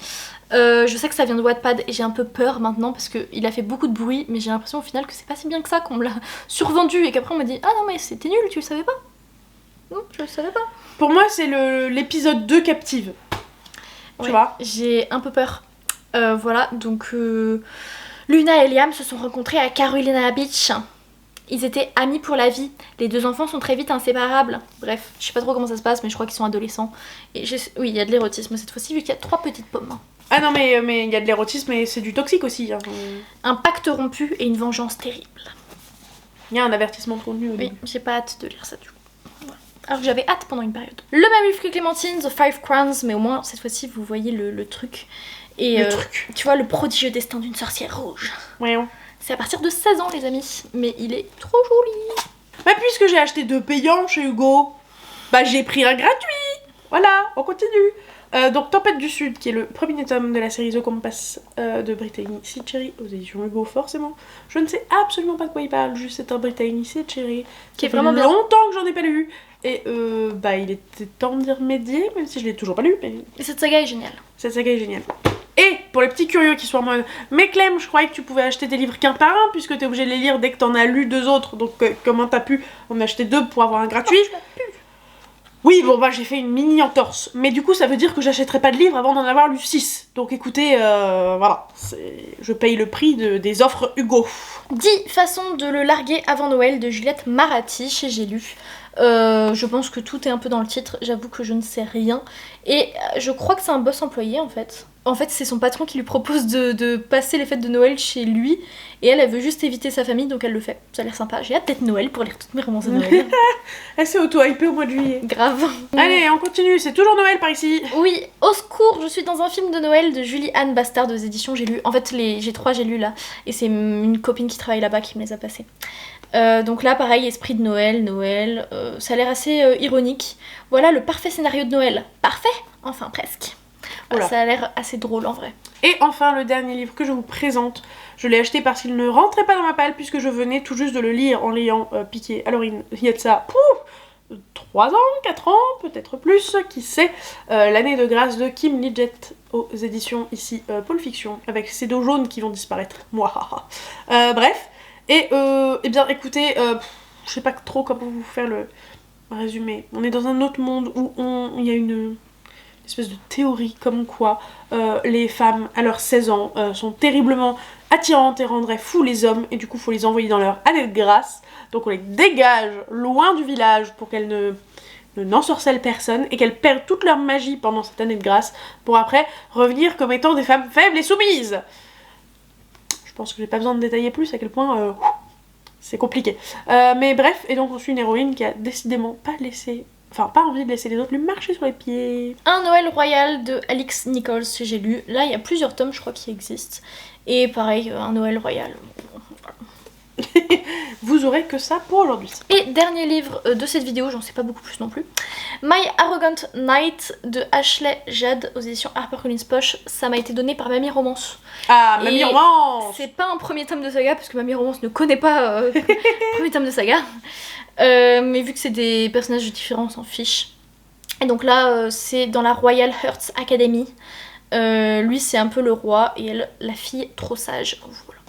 Je sais que ça vient de Wattpad et j'ai un peu peur maintenant parce qu'il a fait beaucoup de bruit, mais j'ai l'impression au final que c'est pas si bien que ça, qu'on me l'a survendu et qu'après on m'a dit ah non mais c'était nul, tu le savais pas? Non, je le savais pas. Pour moi c'est l'épisode 2 Captive. Ouais, tu vois, j'ai un peu peur. Voilà, donc Luna et Liam se sont rencontrés à Carolina Beach. Ils étaient amis pour la vie. Les 2 enfants sont très vite inséparables. Bref, je sais pas trop comment ça se passe, mais je crois qu'ils sont adolescents. Et oui, il y a de l'érotisme cette fois-ci, vu qu'il y a 3 petites pommes. ah non mais il y a de l'érotisme et c'est du toxique aussi. Hein. Un pacte rompu et une vengeance terrible. Il y a un avertissement de contenu au Oui, début. j'ai pas hâte de lire ça du coup. Voilà. Alors que j'avais hâte pendant une période. Le même livre que Clémentine, The Five Crowns, mais au moins cette fois-ci vous voyez le truc. Et Le truc. tu vois, le prodigieux destin d'une sorcière rouge. Ouais. C'est à partir de 16 ans les amis, mais il est trop joli. Bah puisque j'ai acheté 2 payants chez Hugo, bah j'ai pris un gratuit. Voilà, on continue. Donc Tempête du Sud, qui est le premier tome de la série The Compass de Brittany Cherry aux éditions Hugo, forcément. Je ne sais absolument pas de quoi il parle, juste c'est un Brittany Cherry Qui est vraiment bien. longtemps que j'en ai pas lu. Et bah il était temps d'y remédier, même si je l'ai toujours pas lu. Mais Et cette saga est géniale. cette saga est géniale. Et pour les petits curieux qui sont en mode mais Clem, je croyais que tu pouvais acheter tes livres qu'un par un puisque t'es obligé de les lire dès que t'en as lu 2 autres, donc comment t'as pu en acheter 2 pour avoir un gratuit? Oui, bon bah j'ai fait une mini entorse, mais du coup ça veut dire que j'achèterai pas de livres avant d'en avoir lu 6. Donc écoutez, voilà, je paye le prix des offres Hugo. 10 façons de le larguer avant Noël de Juliette Marati chez J'ai lu. Je pense que tout est un peu dans le titre, j'avoue que je ne sais rien. Et je crois que c'est un boss employé en fait. En fait, c'est son patron qui lui propose de passer les fêtes de Noël chez lui. Et elle veut juste éviter sa famille, donc elle le fait. Ça a l'air sympa. J'ai hâte d'être Noël pour lire toutes mes romances de Noël. Elle s'est auto-hypée au mois de juillet. Grave. Allez, on continue, c'est toujours Noël par ici. Oui, au secours, je suis dans un film de Noël de Julie-Anne Bastard aux éditions J'ai lu. En fait, j'ai 3 J'ai lu là. Et c'est une copine qui travaille là-bas qui me les a passés. Donc là, pareil, esprit de Noël, ça a l'air assez ironique. Voilà le parfait scénario de Noël. Parfait? Enfin, presque. Oula. Ça a l'air assez drôle en vrai. Et enfin, le dernier livre que je vous présente, je l'ai acheté parce qu'il ne rentrait pas dans ma palle puisque je venais tout juste de le lire en l'ayant piqué. Alors, il y a de ça, pouf, 3 ans, 4 ans, peut-être plus, qui sait, l'année de grâce de Kim Lidget aux éditions ici Pôle Fiction, avec ces dos jaunes qui vont disparaître. Mouahaha. Bref, et eh bien écoutez, je sais pas trop comment vous faire le résumé. On est dans un autre monde où il y a une espèce de théorie comme quoi les femmes à leurs 16 ans sont terriblement attirantes et rendraient fous les hommes, et du coup faut les envoyer dans leur année de grâce. Donc on les dégage loin du village pour qu'elles n'ensorcellent personne et qu'elles perdent toute leur magie pendant cette année de grâce pour après revenir comme étant des femmes faibles et soumises. Je pense que j'ai pas besoin de détailler plus à quel point c'est compliqué. Mais bref, et donc on suit une héroïne qui a décidément pas envie de laisser les autres lui marcher sur les pieds. Un Noël royal de Alix Nichols, j'ai lu. Là, il y a plusieurs tomes, je crois, qui existent. Et pareil, un Noël royal. Vous aurez que ça pour aujourd'hui. Et dernier livre de cette vidéo, j'en sais pas beaucoup plus non plus. My Arrogant Knight de Ashley Jade aux éditions HarperCollins Poche. Ça m'a été donné par Mamie Romance. Ah, Mamie Romance! C'est pas un premier tome de saga parce que Mamie Romance ne connaît pas le premier tome de saga. Mais vu que c'est des personnages différents, on s'en fiche. Et donc là, c'est dans la Royal Hearts Academy. Lui, c'est un peu le roi et elle, la fille trop sage. Voilà.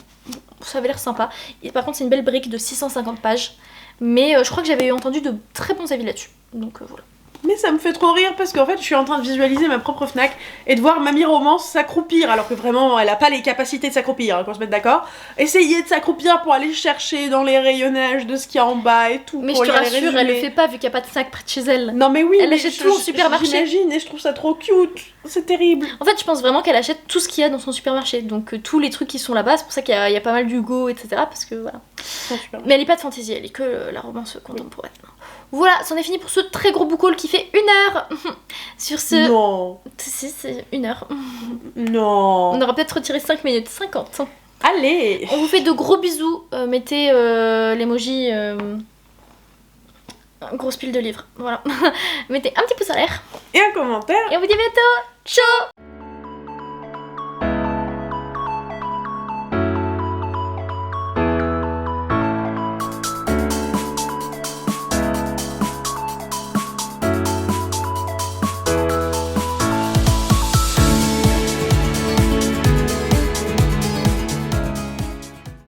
Ça avait l'air sympa. Et par contre, c'est une belle brique de 650 pages. Mais je crois que j'avais entendu de très bons avis là-dessus. Donc voilà. Mais ça me fait trop rire parce qu'en fait je suis en train de visualiser ma propre Fnac et de voir Mamie Romance s'accroupir alors que vraiment elle a pas les capacités de s'accroupir, hein, qu'on se mette d'accord. Essayer de s'accroupir pour aller chercher dans les rayonnages de ce qu'il y a en bas et tout. Mais je te rassure, elle le fait pas vu qu'il n'y a pas de sac près de chez elle. Non mais oui, elle achète tout au supermarché. J'imagine et je trouve ça trop cute. C'est terrible. En fait je pense vraiment qu'elle achète tout ce qu'il y a dans son supermarché. Donc tous les trucs qui sont là-bas, c'est pour ça qu'il y a pas mal d'Hugo, etc. Parce que voilà. Mais elle est pas de fantasy, elle est que la romance contemporaine. Voilà, c'en est fini pour ce très gros book haul qui fait 1 heure. Sur ce... Non. Si, c'est 1 heure. Non. On aura peut-être retiré 5 minutes 50. Allez. On vous fait de gros bisous. Mettez l'emoji... grosse pile de livres. Voilà. Mettez un petit pouce en l'air. Et un commentaire. Et on vous dit à bientôt. Ciao.